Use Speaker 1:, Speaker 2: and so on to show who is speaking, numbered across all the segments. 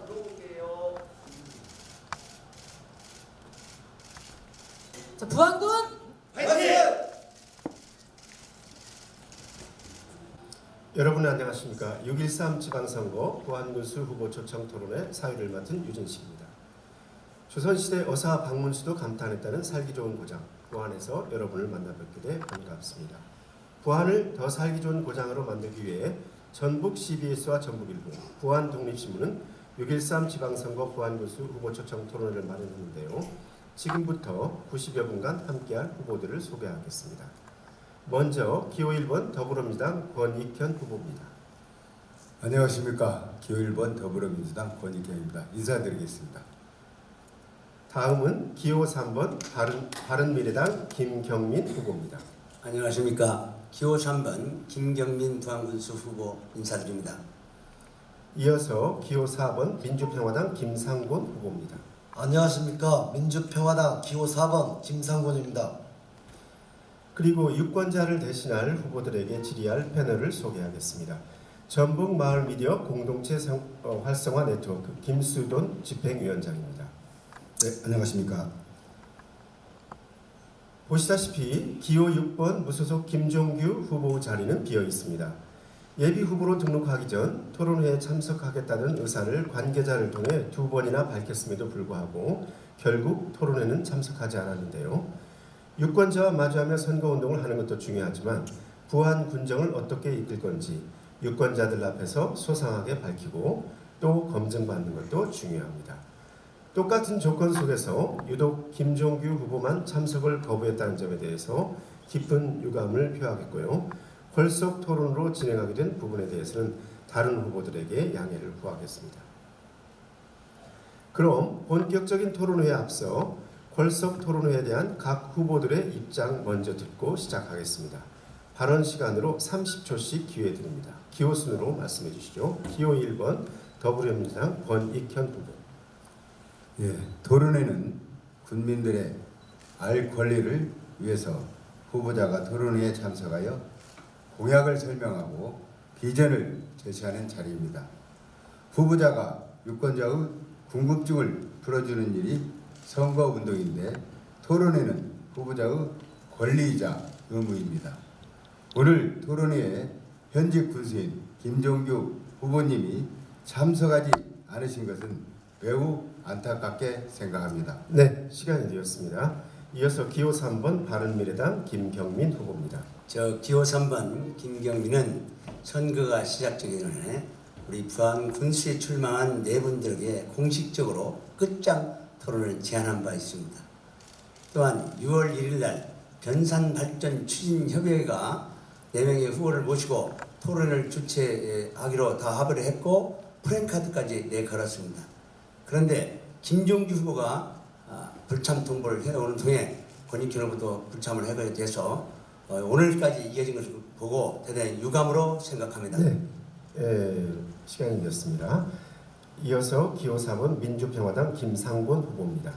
Speaker 1: 들어볼게요.
Speaker 2: 자, 부안군
Speaker 1: 화이팅!
Speaker 3: 여러분 안녕하십니까. 6.13 지방선거 부안군수 후보 초청 토론회 사회를 맡은 유진식입니다. 조선시대 어사 박문수도 감탄했다는 살기 좋은 고장 부안에서 여러분을 만나뵙게 돼 반갑습니다. 부안을 더 살기 좋은 고장으로 만들기 위해 전북 CBS와 전북일보, 부안 독립신문은 6.13 지방선거 부안군수 후보 초청 토론회를 마련했는데요. 지금부터 90여 분간 함께할 후보들을 소개하겠습니다. 먼저 기호 1번 더불어민주당 권익현 후보입니다.
Speaker 4: 안녕하십니까. 기호 1번 더불어민주당 권익현입니다. 인사드리겠습니다.
Speaker 3: 다음은 기호 3번 바른미래당 김경민 후보입니다.
Speaker 5: 안녕하십니까. 기호 3번 김경민 부안군수 후보 인사드립니다.
Speaker 3: 이어서 기호 4번 민주평화당 김상곤 후보입니다.
Speaker 6: 안녕하십니까. 민주평화당 기호 4번 김상곤입니다.
Speaker 3: 그리고 유권자를 대신할 후보들에게 질의할 패널을 소개하겠습니다. 전북마을미디어 공동체 활성화 네트워크 김수돈 집행위원장입니다.
Speaker 4: 네, 안녕하십니까.
Speaker 3: 보시다시피 기호 6번 무소속 김종규 후보 자리는 비어 있습니다. 예비 후보로 등록하기 전 토론회에 참석하겠다는 의사를 관계자를 통해 2번이나 밝혔음에도 불구하고 결국 토론회는 참석하지 않았는데요. 유권자와 마주하며 선거운동을 하는 것도 중요하지만 부안 군정을 어떻게 이끌 건지 유권자들 앞에서 소상하게 밝히고 또 검증받는 것도 중요합니다. 똑같은 조건 속에서 유독 김종규 후보만 참석을 거부했다는 점에 대해서 깊은 유감을 표하겠고요. 궐석 토론으로 진행하게 된 부분에 대해서는 다른 후보들에게 양해를 구하겠습니다. 그럼 본격적인 토론회에 앞서 궐석 토론회에 대한 각 후보들의 입장 먼저 듣고 시작하겠습니다. 발언 시간으로 30초씩 기회 드립니다. 기호 순으로 말씀해 주시죠. 기호 1번 더불어민주당 권익현 후보.
Speaker 4: 예, 토론회는 국민들의 알 권리를 위해서 후보자가 토론회에 참석하여 공약을 설명하고 비전을 제시하는 자리입니다. 후보자가 유권자의 궁금증을 풀어주는 일이 선거운동인데 토론회는 후보자의 권리이자 의무입니다. 오늘 토론회에 현직 군수인 김종규 후보님이 참석하지 않으신 것은 매우 안타깝게 생각합니다.
Speaker 3: 네, 시간이 되었습니다. 이어서 기호 3번 바른미래당 김경민 후보입니다.
Speaker 5: 저 기호 3번 김경민은 선거가 시작되기 전에 우리 부안 군수에 출마한 네 분들에게 공식적으로 끝장 토론을 제안한 바 있습니다. 또한 6월 1일 날 변산발전 추진협의회가 4명의 후보를 모시고 토론을 주최하기로 다 합의를 했고 프랜카드까지 내걸었습니다. 그런데 김종규 후보가 불참 통보를 해오는 통에 권익현 후보도 불참을 하게 돼서 오늘까지 이어진 것을 보고 대단히 유감으로 생각합니다.
Speaker 3: 네, 시간이 되었습니다. 이어서 기호 4번 민주평화당 김상곤 후보입니다.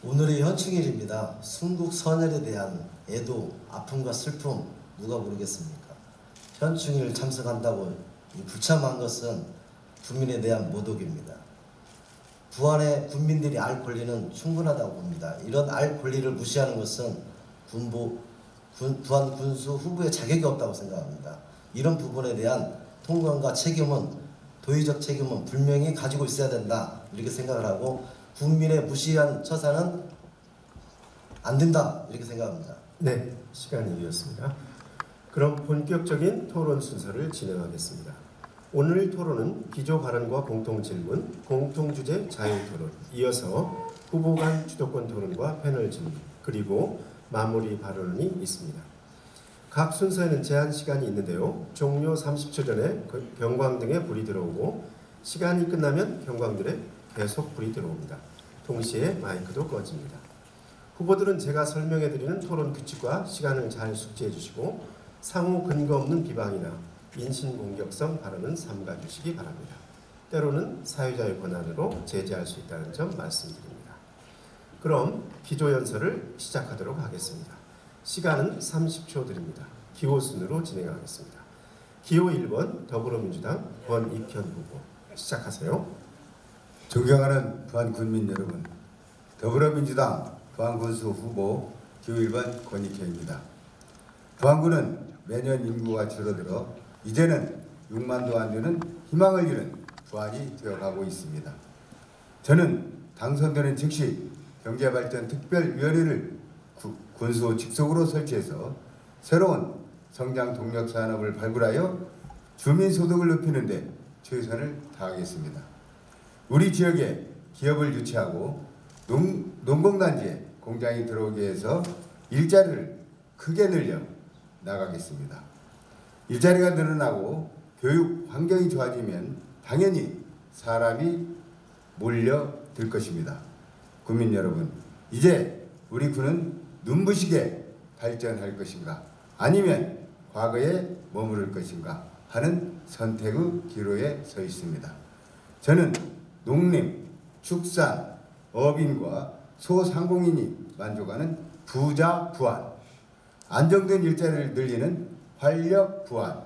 Speaker 6: 오늘이 현충일입니다. 순국 선열에 대한 애도, 아픔과 슬픔 누가 모르겠습니까? 현충일 참석한다고 불참한 것은 국민에 대한 모독입니다. 부안의 국민들이 알 권리는 충분하다고 봅니다. 이런 알 권리를 무시하는 것은 부안 군수 후보의 자격이 없다고 생각합니다. 이런 부분에 대한 통감과 책임은 도의적 책임은 분명히 가지고 있어야 된다 이렇게 생각을 하고 국민의 무시한 처사는 안 된다 이렇게 생각합니다.
Speaker 3: 네, 시간이 되었습니다. 그럼 본격적인 토론 순서를 진행하겠습니다. 오늘 토론은 기조 발언과 공통 질문, 공통 주제 자유 토론, 이어서 후보 간 주도권 토론과 패널 질문, 그리고 마무리 발언이 있습니다. 각 순서에는 제한 시간이 있는데요. 종료 30초 전에 경광등에 불이 들어오고 시간이 끝나면 경광등에 계속 불이 들어옵니다. 동시에 마이크도 꺼집니다. 후보들은 제가 설명해드리는 토론 규칙과 시간을 잘 숙지해 주시고 상호 근거 없는 비방이나 인신공격성 발언은 삼가 주시기 바랍니다. 때로는 사유자의 권한으로 제재할 수 있다는 점 말씀드립니다. 그럼 기조연설을 시작하도록 하겠습니다. 시간은 30초 드립니다. 기호 순으로 진행하겠습니다. 기호 1번 더불어민주당 권익현 후보 시작하세요.
Speaker 4: 존경하는 부안 군민 여러분, 더불어민주당 부안군수 후보 기호 1번 권익혜입니다. 부안군은 매년 인구가 줄어들어 이제는 6만도 안 되는 희망을 잃은 부안이 되어가고 있습니다. 저는 당선되는 즉시 경제발전특별위원회를 군수 직속으로 설치해서 새로운 성장 동력 산업을 발굴하여 주민소득을 높이는 데 최선을 다하겠습니다. 우리 지역에 기업을 유치하고 농공단지에 공장이 들어오게 해서 일자리를 크게 늘려 나가겠습니다. 일자리가 늘어나고 교육 환경이 좋아지면 당연히 사람이 몰려들 것입니다. 국민 여러분, 이제 우리 군은 눈부시게 발전할 것인가 아니면 과거에 머무를 것인가 하는 선택의 기로에 서 있습니다. 저는 농림, 축산, 어민과 소상공인이 만족하는 부자 부안, 안정된 일자리를 늘리는 활력 부안,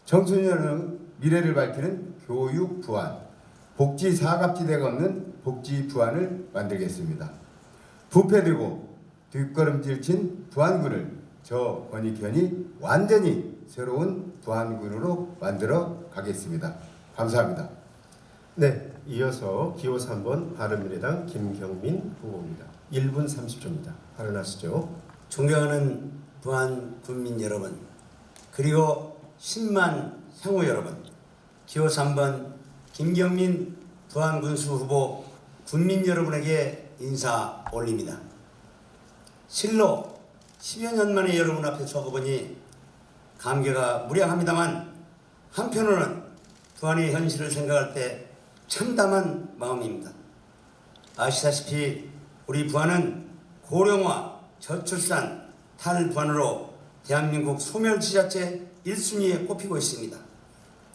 Speaker 4: 청소년의 미래를 밝히는 교육 부안, 복지 사각지대가 없는 복지 부안을 만들겠습니다. 부패되고 뒷걸음질 친 부안군을 저 권익현이 완전히 새로운 부안군으로 만들어 가겠습니다. 감사합니다.
Speaker 3: 네, 이어서 기호 3번 바른미래당 김경민 후보입니다. 1분 30초입니다. 발언하시죠.
Speaker 5: 존경하는 부안 군민 여러분, 그리고 10만 향후 여러분, 기호 3번 김경민 부안군수 후보 군민 여러분에게 인사 올립니다. 실로 10여 년 만에 여러분 앞에 서보니 감개가 무량합니다만 한편으로는 부안의 현실을 생각할 때 참담한 마음입니다. 아시다시피 우리 부안은 고령화, 저출산, 탈부안으로 대한민국 소멸지자체 1순위에 꼽히고 있습니다.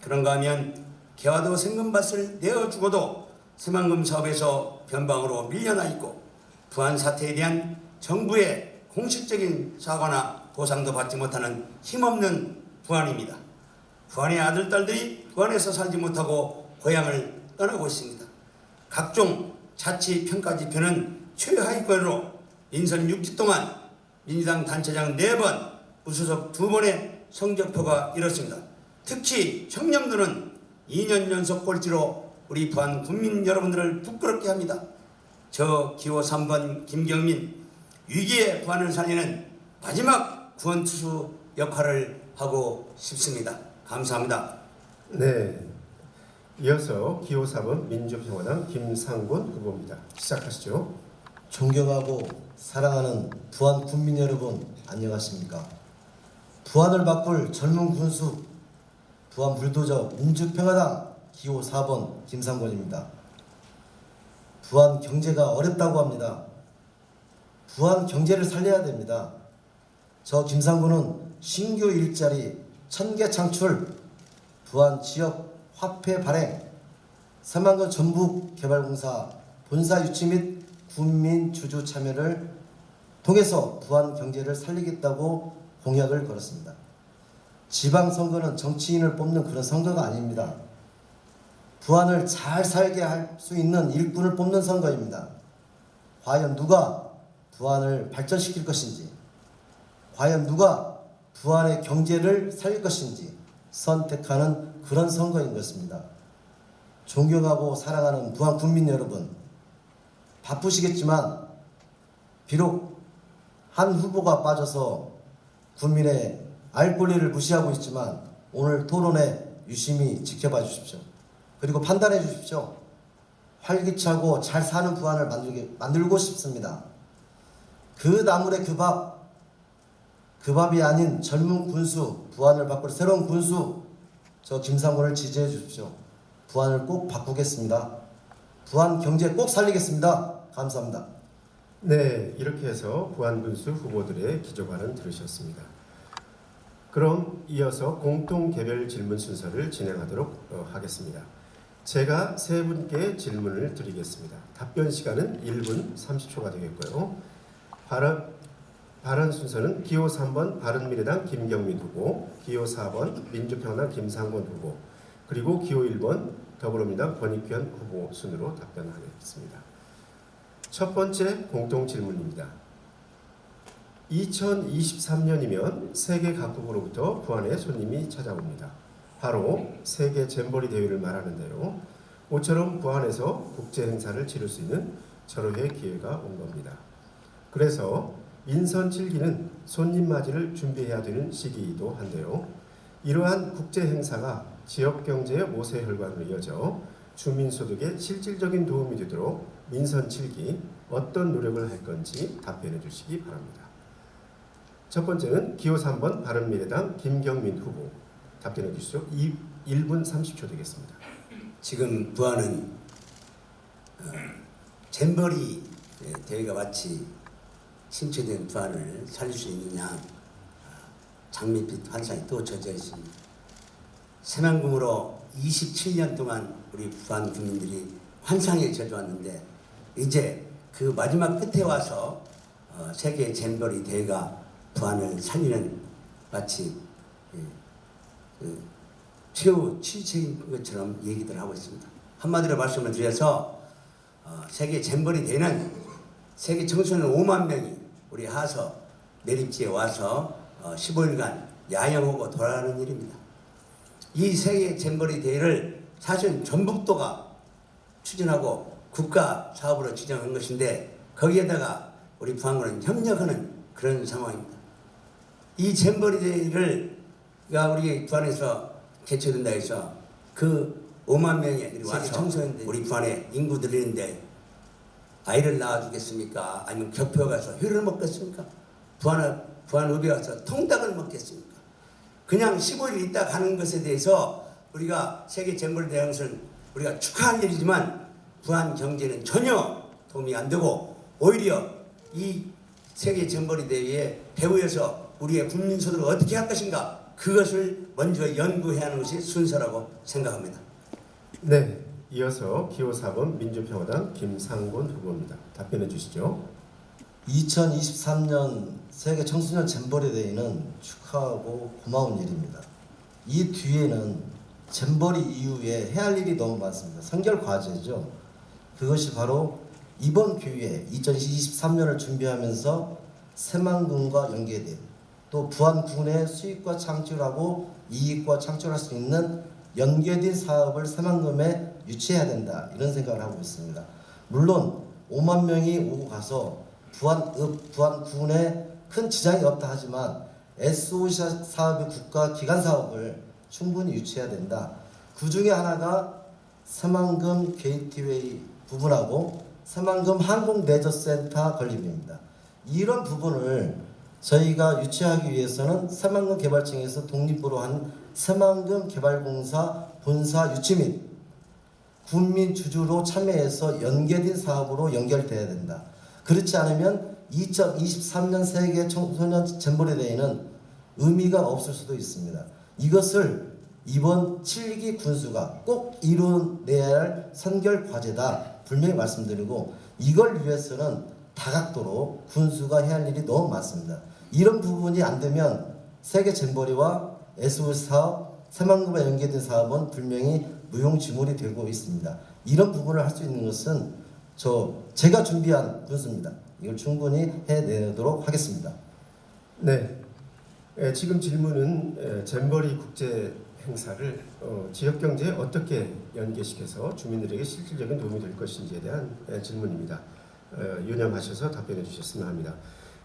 Speaker 5: 그런가 하면 개화도 생금밭을 내어주고도 새만금 사업에서 변방으로 밀려나 있고 부안 사태에 대한 정부의 공식적인 사과나 보상도 받지 못하는 힘없는 부안입니다. 부안의 아들, 딸들이 부안에서 살지 못하고 고향을 떠나고 있습니다. 각종 자치 평가지표는 최하위권으로 인선 6주 동안 민주당 단체장 4번, 무소속 2번의 성적표가 이렇습니다. 특히 청렴도는 2년 연속 꼴찌로 우리 부안 국민 여러분들을 부끄럽게 합니다. 저 기호 3번 김경민, 위기의 부안을 살리는 마지막 구원투수 역할을 하고 싶습니다. 감사합니다.
Speaker 3: 네, 이어서 기호 4번 민주평화당 김상곤 후보입니다. 시작하시죠.
Speaker 6: 존경하고 사랑하는 부안 군민 여러분, 안녕하십니까? 부안을 바꿀 젊은 군수 부안 불도저 민주평화당 기호 4번 김상곤입니다. 부안 경제가 어렵다고 합니다. 부안 경제를 살려야 됩니다. 저 김상곤은 신규 일자리 1000개 창출, 부안 지역 화폐 발행, 새만금 전북개발공사 본사 유치 및 군민 주주 참여를 통해서 부안 경제를 살리겠다고 공약을 걸었습니다. 지방선거는 정치인을 뽑는 그런 선거가 아닙니다. 부안을 잘 살게 할 수 있는 일꾼을 뽑는 선거입니다. 과연 누가 부안을 발전시킬 것인지, 과연 누가 부안의 경제를 살릴 것인지 선택하는 그런 선거인 것입니다. 존경하고 사랑하는 부안 국민 여러분, 바쁘시겠지만 비록 한 후보가 빠져서 국민의 알 권리를 무시하고 있지만 오늘 토론에 유심히 지켜봐 주십시오. 그리고 판단해 주십시오. 활기차고 잘 사는 부안을 만들고 싶습니다. 그 나물의 그 밥이 아닌 젊은 군수, 부안을 바꿀 새로운 군수, 저 김상곤을 지지해 주십시오. 부안을 꼭 바꾸겠습니다. 부안 경제 꼭 살리겠습니다. 감사합니다.
Speaker 3: 네, 이렇게 해서 부안군수 후보들의 기조발언 들으셨습니다. 그럼 이어서 공통 개별 질문 순서를 진행하도록 하겠습니다. 제가 세 분께 질문을 드리겠습니다. 답변 시간은 1분 30초가 되겠고요. 발언 순서는 기호 3번 바른미래당 김경민 후보, 기호 4번 민주평화당 김상곤 후보, 그리고 기호 1번 더불어민주당 권익현 후보 순으로 답변하겠습니다. 첫 번째 공통 질문입니다. 2023년이면 세계 각국으로부터 부안에 손님이 찾아옵니다. 바로 세계 잼버리 대회를 말하는데요. 모처럼 부안에서 국제 행사를 치를 수 있는 절호의 기회가 온 겁니다. 그래서 민선 7기는 손님 맞이를 준비해야 되는 시기이기도 한데요. 이러한 국제 행사가 지역 경제의 모세 혈관으로 이어져 주민 소득에 실질적인 도움이 되도록 민선 7기 어떤 노력을 할 건지 답변해 주시기 바랍니다. 첫 번째는 기호 3번 바른미래당 김경민 후보 답변해 주시죠. 1분 30초 되겠습니다.
Speaker 5: 지금 부안은 잼버리 대회가 마치 침체된 부안을 살릴 수 있느냐 장밋빛 환상이 또 젖어 있습니다. 새만금으로 27년 동안 우리 부안 국민들이 환상에 젖어왔는데 이제 그 마지막 끝에 와서 세계 잼버리 대회가 부안을 살리는 마치 최후 취책인 것처럼 얘기들 하고 있습니다. 한마디로 말씀을 드려서 세계 잼버리 대회는 세계 청소년 5만 명이 우리 하서 매립지에 와서 15일간 야영하고 돌아가는 일입니다. 이 세계 잼버리 대회를 사실 전북도가 추진하고 국가 사업으로 지정한 것인데 거기에다가 우리 부안군은 협력하는 그런 상황입니다. 이 잼버리 대회가 우리 부안에서 개최된다 해서 그 5만 명이 와서 청소년들 우리 부안에 인구 들이는데 아이를 낳아주겠습니까? 아니면 격표 가서 회를 먹겠습니까? 부안읍에 가서 통닭을 먹겠습니까? 그냥 15일 있다 가는 것에 대해서 우리가 세계 잼버리 대회는 우리가 축하할 일이지만 부안 경제는 전혀 도움이 안 되고 오히려 이 세계 잼버리 대회에 배후에서 우리의 국민 소득을 어떻게 할 것인가 그것을 먼저 연구해야 하는 것이 순서라고 생각합니다.
Speaker 3: 네, 이어서 기호 4번 민주평화당 김상곤 후보입니다. 답변해 주시죠.
Speaker 6: 2023년 세계 청소년 잼버리 대회는 축하하고 고마운 일입니다. 이 뒤에는 잼버리 이후에 해야 할 일이 너무 많습니다. 선결 과제죠. 그것이 바로 이번 기회에 2023년을 준비하면서 새만금과 연계된 또 부안군의 수익과 창출하고 이익과 창출할 수 있는 연계된 사업을 새만금에 유치해야 된다 이런 생각을 하고 있습니다. 물론 5만 명이 오고 가서 부안군에 큰 지장이 없다 하지만 SOC 사업의 국가 기관 사업을 충분히 유치해야 된다. 그 중에 하나가 새만금 게이트웨이 부분하고 새만금 항공레저센터 건립입니다. 이런 부분을 저희가 유치하기 위해서는 새만금 개발청에서 독립으로 한 새만금 개발공사 본사 유치 및 군민 주주로 참여해서 연계된 사업으로 연결돼야 된다. 그렇지 않으면 2023년 세계 청소년 잼버리 대회는 의미가 없을 수도 있습니다. 이것을 이번 7기 군수가 꼭 이뤄내야 할 선결 과제다 분명히 말씀드리고 이걸 위해서는 다각도로 군수가 해야 할 일이 너무 많습니다. 이런 부분이 안 되면 세계 잼버리와 SOC 사업, 새만금과 연계된 사업은 분명히 무용지물이 되고 있습니다. 이런 부분을 할 수 있는 것은 제가 준비한 군수입니다. 이걸 충분히 해내도록 하겠습니다.
Speaker 3: 네, 지금 질문은 잼버리 국제 행사를 지역 경제에 어떻게 연계시켜서 주민들에게 실질적인 도움이 될 것인지에 대한 질문입니다. 유념하셔서 답변해 주셨으면 합니다.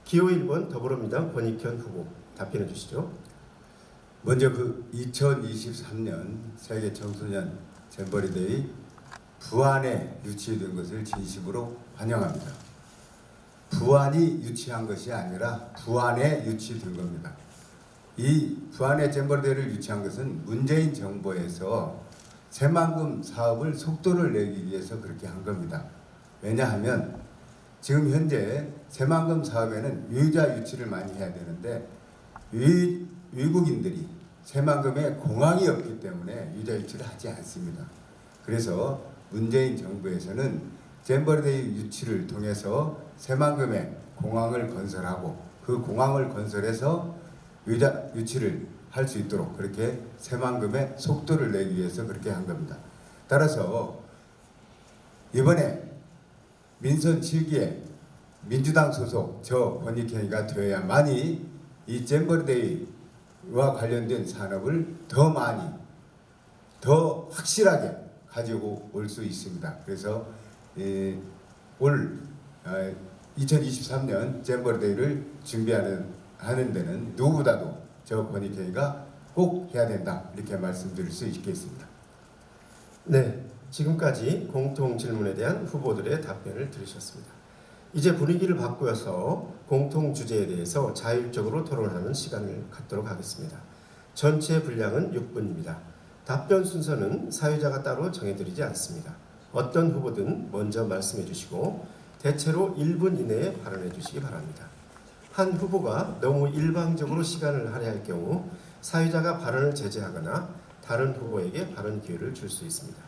Speaker 3: 기호 1번 더불어민주당 권익현 후보 답변해 주시죠.
Speaker 4: 먼저 그 2023년 세계 청소년 잼버리 대회 부안에 유치된 것을 진심으로 환영합니다. 부안이 유치한 것이 아니라 부안에 유치된 겁니다. 이 부안의 잼버리 대회를 유치한 것은 문재인 정부에서 새만금 사업을 속도를 내기 위해서 그렇게 한 겁니다. 왜냐하면 지금 현재 새만금 사업에는 유자 유치를 많이 해야 되는데 외국인들이 새만금에 공항이 없기 때문에 유자 유치를 하지 않습니다. 그래서 문재인 정부에서는 잼버리 대회 유치를 통해서 새만금에 공항을 건설하고 그 공항을 건설해서 유자 유치를 할 수 있도록 그렇게 새만금에 속도를 내기 위해서 그렇게 한 겁니다. 따라서 이번에 민선 7기에 민주당 소속 저 권익행위가 되어야만이 이 잼버리데이와 관련된 산업을 더 많이 더 확실하게 가지고 올 수 있습니다. 그래서 올 2023년 잼버리데이를 준비하는 데는 누구보다도 저 권익행위가 꼭 해야 된다 이렇게 말씀드릴 수 있겠습니다.
Speaker 3: 네, 지금까지 공통 질문에 대한 후보들의 답변을 들으셨습니다. 이제 분위기를 바꾸어서 공통 주제에 대해서 자율적으로 토론하는 시간을 갖도록 하겠습니다. 전체 분량은 6분입니다. 답변 순서는 사회자가 따로 정해드리지 않습니다. 어떤 후보든 먼저 말씀해 주시고 대체로 1분 이내에 발언해 주시기 바랍니다. 한 후보가 너무 일방적으로 시간을 할애할 경우 사회자가 발언을 제재하거나 다른 후보에게 발언 기회를 줄 수 있습니다.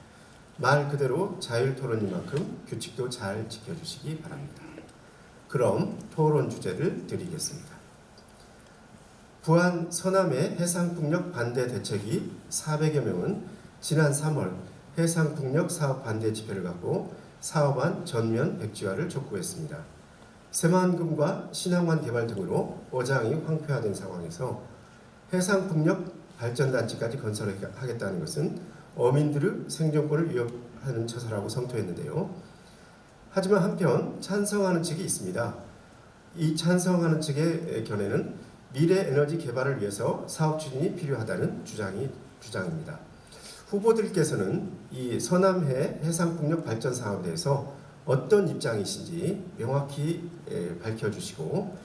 Speaker 3: 말 그대로 자율 토론이만큼 규칙도 잘 지켜주시기 바랍니다. 그럼 토론 주제를 드리겠습니다. 부안 서남의 해상풍력 반대 대책위 400여 명은 지난 3월 해상풍력 사업 반대 집회를 갖고 사업안 전면 백지화를 촉구했습니다. 새만금과 신항만 개발 등으로 어장이 황폐화된 상황에서 해상풍력 발전단지까지 건설하겠다는 것은 어민들의 생존권을 위협하는 처사라고 성토했는데요. 하지만 한편 찬성하는 측이 있습니다. 이 찬성하는 측의 견해는 미래 에너지 개발을 위해서 사업 추진이 필요하다는 주장입니다. 후보들께서는 이 서남해 해상풍력 발전 사업에 대해서 어떤 입장이신지 명확히 밝혀주시고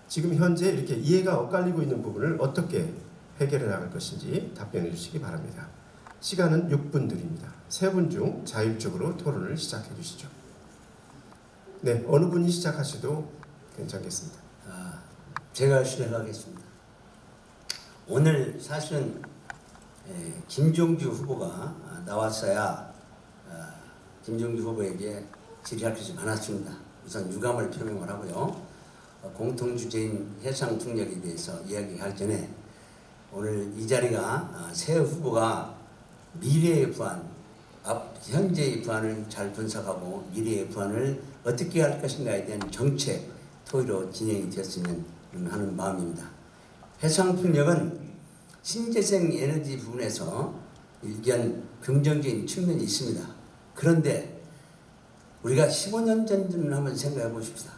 Speaker 3: 지금 현재 이렇게 이해가 엇갈리고 있는 부분을 어떻게 해결해 나갈 것인지 답변해 주시기 바랍니다. 시간은 6분 드립니다. 세 분 중 자율적으로 토론을 시작해 주시죠. 네, 어느 분이 시작하셔도 괜찮겠습니다.
Speaker 5: 제가 시작하겠습니다. 오늘 사실은 김종주 후보가 나왔어야 김종주 후보에게 질의할 것이 많았습니다. 우선 유감을 표명을 하고요. 공통주제인 해상풍력에 대해서 이야기할 전에 오늘 이 자리가 새 후보가 미래의 부안, 현재의 부안을 잘 분석하고 미래의 부안을 어떻게 할 것인가에 대한 정책 토의로 진행이 되었으면 하는 마음입니다. 해상풍력은 신재생 에너지 부분에서 일견 긍정적인 측면이 있습니다. 그런데 우리가 15년 전을 한번 생각해 보십시다.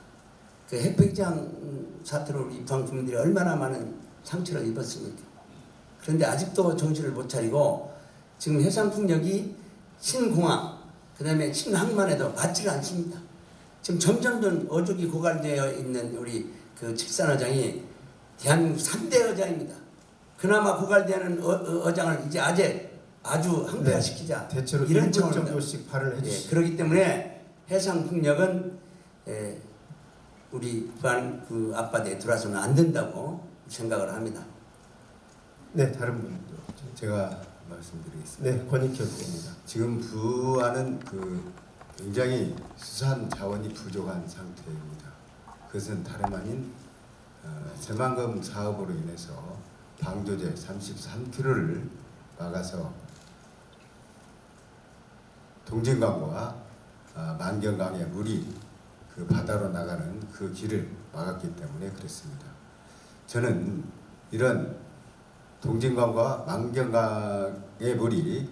Speaker 5: 그 핵폐기장 사태로 우리 부안 국민들이 얼마나 많은 상처를 입었습니까? 그런데 아직도 정신을 못 차리고 지금 해상풍력이 신공항, 그 다음에 신항만에도 맞지를 않습니다. 지금 점점 어족이 고갈되어 있는 우리 그 칠산어장이 대한민국 3대 어장입니다. 그나마 고갈되는 어장을 이제 아주 항폐화시키자.
Speaker 3: 네, 대체로
Speaker 5: 이런
Speaker 3: 1분 정도씩 발언을 해주시죠.
Speaker 5: 그렇기 때문에 해상풍력은 우리 부안 그 앞바다에 들어와서는 안 된다고 생각을 합니다.
Speaker 3: 네, 다른 분도.
Speaker 4: 제가 말씀드리겠습니다.
Speaker 3: 네, 권익현 후보입니다.
Speaker 4: 지금 부안은 굉장히 수산 자원이 부족한 상태입니다. 그것은 다름 아닌 새만금 사업으로 인해서 방조제 33km를 막아서 동진강과 만경강의 물이 그 바다로 나가는 그 길을 막았기 때문에 그렇습니다. 저는 이런 동진강과 만경강의 물이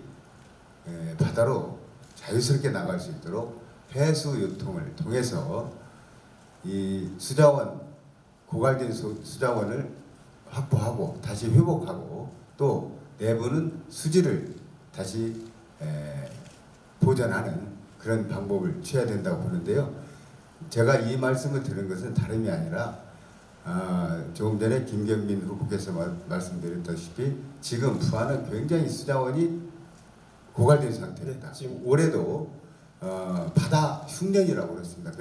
Speaker 4: 바다로 자유스럽게 나갈 수 있도록 해수 유통을 통해서 이 수자원, 고갈된 수자원을 확보하고 다시 회복하고 또 내부는 수지를 다시 보존하는 그런 방법을 취해야 된다고 보는데요. 제가 이 말씀을 드린 것은 다름이 아니라 조금 전에 김경민 후보께서 말씀드렸다시피 지금 부안은 굉장히 수자원이 고갈된 상태입니다.
Speaker 3: 네, 지금
Speaker 4: 올해도 바다 흉년이라고 그랬습니다.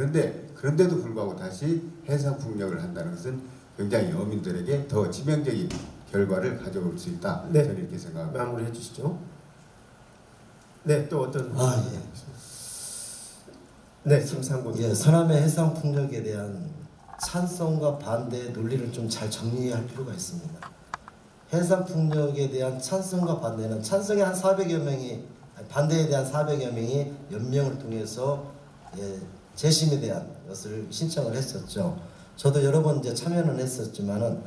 Speaker 4: 그런데도 불구하고 다시 해상풍력을 한다는 것은 굉장히 어민들에게 더 치명적인 결과를 가져올 수 있다.
Speaker 3: 네.
Speaker 4: 저는 이렇게 생각합니다.
Speaker 3: 마무리해 주시죠. 네, 또 어떤
Speaker 6: 예.
Speaker 3: 네, 김상곤.
Speaker 6: 예, 서남의 해상 풍력에 대한 찬성과 반대의 논리를 좀 잘 정리할 필요가 있습니다. 해상 풍력에 대한 찬성과 반대는 찬성이 한 400여 명이 반대에 대한 400여 명이 연명을 통해서 재심에 대한 것을 신청을 했었죠. 저도 여러 번 이제 참여는 했었지만은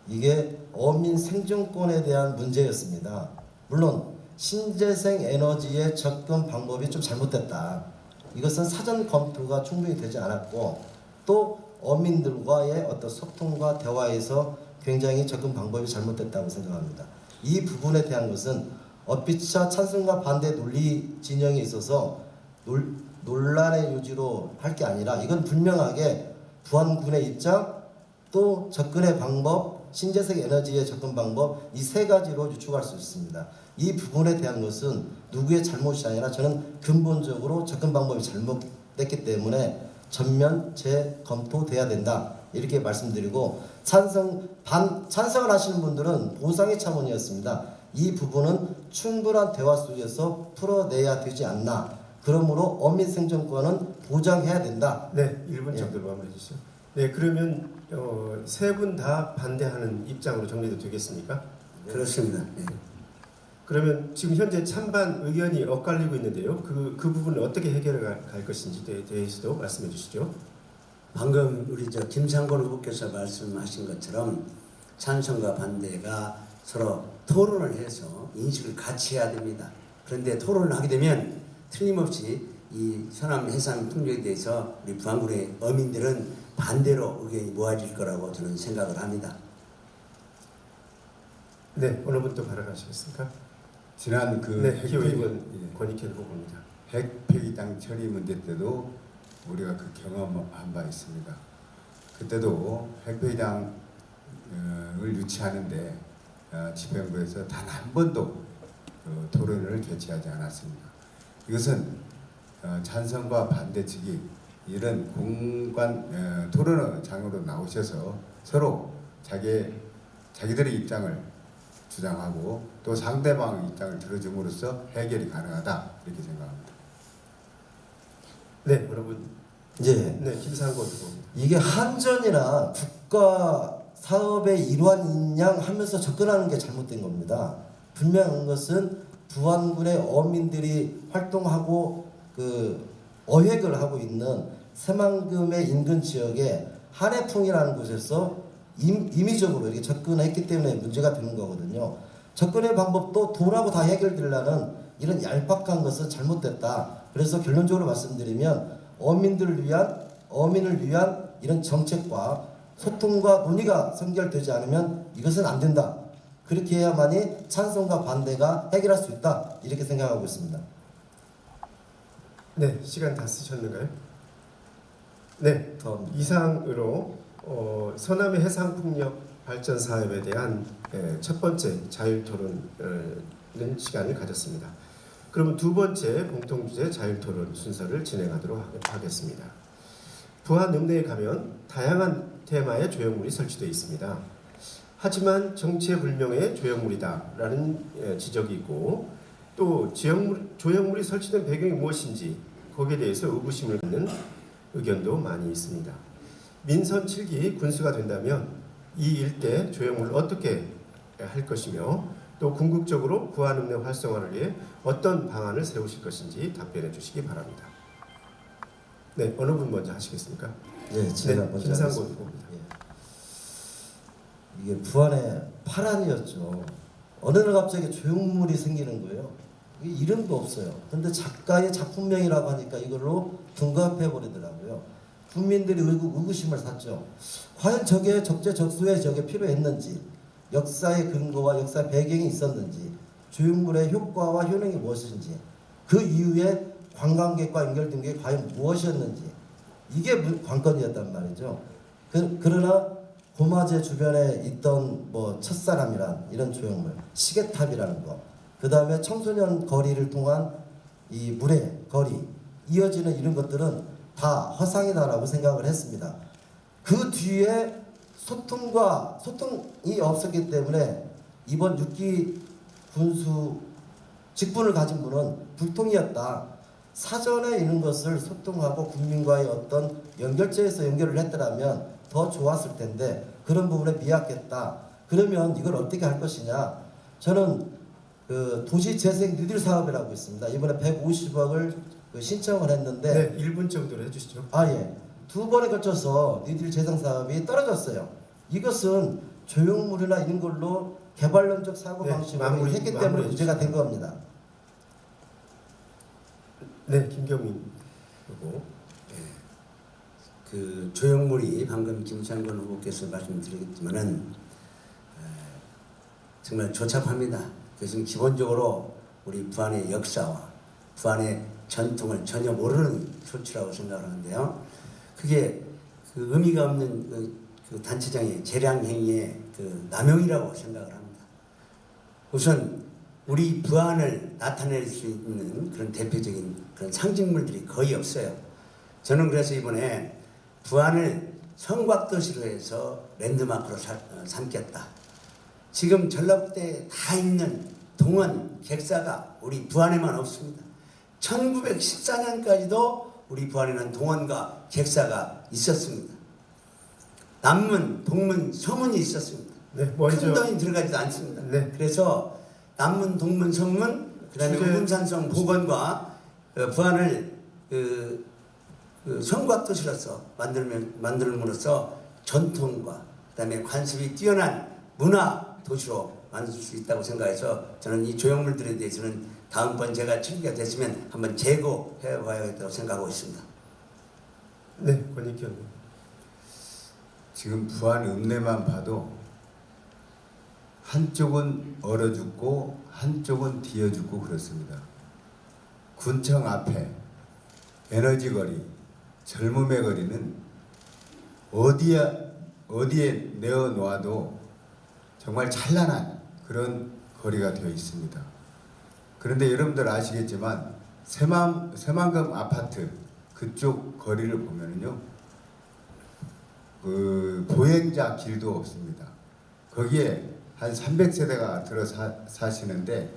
Speaker 6: 이게 어민 생존권에 대한 문제였습니다. 물론 신재생 에너지의 접근 방법이 좀 잘못됐다. 이것은 사전 검토가 충분히 되지 않았고 또 어민들과의 어떤 소통과 대화에서 굉장히 접근 방법이 잘못됐다고 생각합니다. 이 부분에 대한 것은 어피차 찬성과 반대 논리 진영에 있어서 논란의 요지로 할 게 아니라 이건 분명하게 부안군의 입장 또 접근의 방법 신재생 에너지의 접근 방법 이 세 가지로 유추할 수 있습니다. 이 부분에 대한 것은 누구의 잘못이 아니라 저는 근본적으로 접근 방법이 잘못됐기 때문에 전면 재검토돼야 된다 이렇게 말씀드리고 찬성을 하시는 분들은 보상의 차원이었습니다. 이 부분은 충분한 대화 속에서 풀어내야 되지 않나. 그러므로 어민 생존권은 보장해야 된다.
Speaker 3: 네, 1분 정도로 마무리해 주시죠. 네, 그러면 세 분 다 반대하는 입장으로 정리도 되겠습니까?
Speaker 5: 그렇습니다. 네.
Speaker 3: 그러면 지금 현재 찬반 의견이 엇갈리고 있는데요. 그 부분을 어떻게 해결해 갈 것인지에 대해서도 말씀해 주시죠.
Speaker 5: 방금 우리 김상곤 후보께서 말씀하신 것처럼 찬성과 반대가 서로 토론을 해서 인식을 같이 해야 됩니다. 그런데 토론을 하게 되면 틀림없이 이 서남 해상 풍력에 대해서 우리 부안군의 어민들은 반대로 의견이 모아질 거라고 저는 생각을 합니다.
Speaker 3: 네, 어느 분 또 발언하시겠습니까?
Speaker 4: 지난 그
Speaker 3: 네, 기호의원
Speaker 4: 예.
Speaker 3: 권익현 후보입니다.
Speaker 4: 핵폐기당 처리 문제 때도 우리가 그 경험한 바 있습니다. 그때도 핵폐기당을 유치하는데 집행부에서 단 한 번도 토론을 개최하지 않았습니다. 이것은 찬성과 반대 측이 이런 공관 토론장으로 나오셔서 서로 자기들의 입장을 주장하고 또 상대방의 입장을 들어줌으로써 해결이 가능하다 이렇게 생각합니다.
Speaker 3: 네, 여러분.
Speaker 6: 예.
Speaker 3: 네, 김상곤 후보입니다.
Speaker 6: 이게 한전이나 국가 사업의 일환인 양 하면서 접근하는 게 잘못된 겁니다. 분명한 것은 부안군의 어민들이 활동하고 어획을 하고 있는 새만금의 인근 지역에 한해풍이라는 곳에서 임의적으로 이렇게 접근했기 때문에 문제가 되는 거거든요. 접근의 방법도 돈하고 다 해결되려는 이런 얄팍한 것은 잘못됐다. 그래서 결론적으로 말씀드리면 어민을 위한 이런 정책과 소통과 논의가 선결되지 않으면 이것은 안 된다. 그렇게 해야만이 찬성과 반대가 해결할 수 있다. 이렇게 생각하고 있습니다.
Speaker 3: 네, 시간 다 쓰셨는가요? 네, 이상으로 서남의 해상풍력 발전 사업에 대한 첫 번째 자율토론 시간을 가졌습니다. 그러면 두 번째 공통주제 자율토론 순서를 진행하도록 하겠습니다. 부안 읍내에 가면 다양한 테마의 조형물이 설치되어 있습니다. 하지만 정체불명의 조형물이다라는 지적이 있고 또 조형물이 설치된 배경이 무엇인지 거기에 대해서 의구심을 갖는 의견도 많이 있습니다. 민선 7기 군수가 된다면 이 일대 조형물을 어떻게 할 것이며 또 궁극적으로 부안읍내 활성화를 위해 어떤 방안을 세우실 것인지 답변해 주시기 바랍니다. 네, 어느 분 먼저 하시겠습니까?
Speaker 6: 예, 제가
Speaker 3: 네,
Speaker 6: 먼저
Speaker 3: 김상곤
Speaker 6: 하겠습니다.
Speaker 3: 후보입니다.
Speaker 6: 예. 이게 부안의 파란이었죠. 어느 날 갑자기 조형물이 생기는 거예요. 이름도 없어요. 근데 작가의 작품명이라고 하니까 이걸로 둔갑해 버리더라고요. 국민들이 의구심을 샀죠. 과연 저게 적재적소에 저게 필요했는지, 역사의 근거와 역사 배경이 있었는지, 조형물의 효과와 효능이 무엇인지, 그 이후에 관광객과 연결된 게 과연 무엇이었는지, 이게 관건이었단 말이죠. 그러나 고마제 주변에 있던 첫사람이란 이런 조형물, 시계탑이라는 거, 그 다음에 청소년 거리를 통한 이 물의 거리, 이어지는 이런 것들은 다 허상이다라고 생각을 했습니다. 그 뒤에 소통이 없었기 때문에 이번 6기 군수 직분을 가진 분은 불통이었다. 사전에 이런 것을 소통하고 국민과의 어떤 연결체에서 연결을 했더라면 더 좋았을 텐데 그런 부분에 미약했다. 그러면 이걸 어떻게 할 것이냐? 저는 그 도시재생 뉴딜 사업이라고 있습니다. 이번에 150억을 신청을 했는데
Speaker 3: 네, 1분 정도로 해주시죠.
Speaker 6: 예. 두 번에 걸쳐서 뉴딜 재생 사업이 떨어졌어요. 이것은 조형물이나 이런 걸로 개발론적 사고
Speaker 3: 네,
Speaker 6: 방식으로 했기 때문에
Speaker 3: 마무리해
Speaker 6: 문제가 된
Speaker 3: 주시죠.
Speaker 6: 겁니다.
Speaker 3: 네, 김경민 후보.
Speaker 5: 그 조형물이 방금 김창건 후보께서 말씀드렸지만은 정말 조잡합니다. 그것은 기본적으로 우리 부안의 역사와 부안의 전통을 전혀 모르는 조치라고 생각을 하는데요. 그게 그 의미가 없는 그 단체장의 재량 행위의 그 남용이라고 생각을 합니다. 우선 우리 부안을 나타낼 수 있는 그런 대표적인 그런 상징물들이 거의 없어요. 저는 그래서 이번에 부안을 성곽도시로 해서 랜드마크로 삼겠다. 지금 전라북도에 다 있는 동원, 객사가 우리 부안에만 없습니다. 1914년까지도 우리 부안에는 동원과 객사가 있었습니다. 남문, 동문, 서문이 있었습니다.
Speaker 3: 네,
Speaker 5: 큰
Speaker 3: 먼저
Speaker 5: 돈이 들어가지도 않습니다.
Speaker 3: 네.
Speaker 5: 그래서 남문, 동문, 서문, 그다음에
Speaker 3: 주제-
Speaker 5: 우금산성 복원과 부안을 성곽도시로서 만들므로써 전통과 그다음에 관습이 뛰어난 문화 도시로 만들 수 있다고 생각해서 저는 이 조형물들에 대해서는 다음번 제가 총리가 됐으면 한번 재고해 봐야겠다고 생각하고 있습니다.
Speaker 3: 네, 권익현.
Speaker 4: 지금 부안 읍내만 봐도 한쪽은 얼어 죽고 한쪽은 뒤어 죽고 그렇습니다. 군청 앞에 에너지 거리, 젊음의 거리는 어디에 내어 놓아도 정말 찬란한 그런 거리가 되어 있습니다. 그런데 여러분들 아시겠지만 새만금 아파트 그쪽 거리를 보면은요, 그 보행자 길도 없습니다. 거기에 한 300세대가 들어 사시는데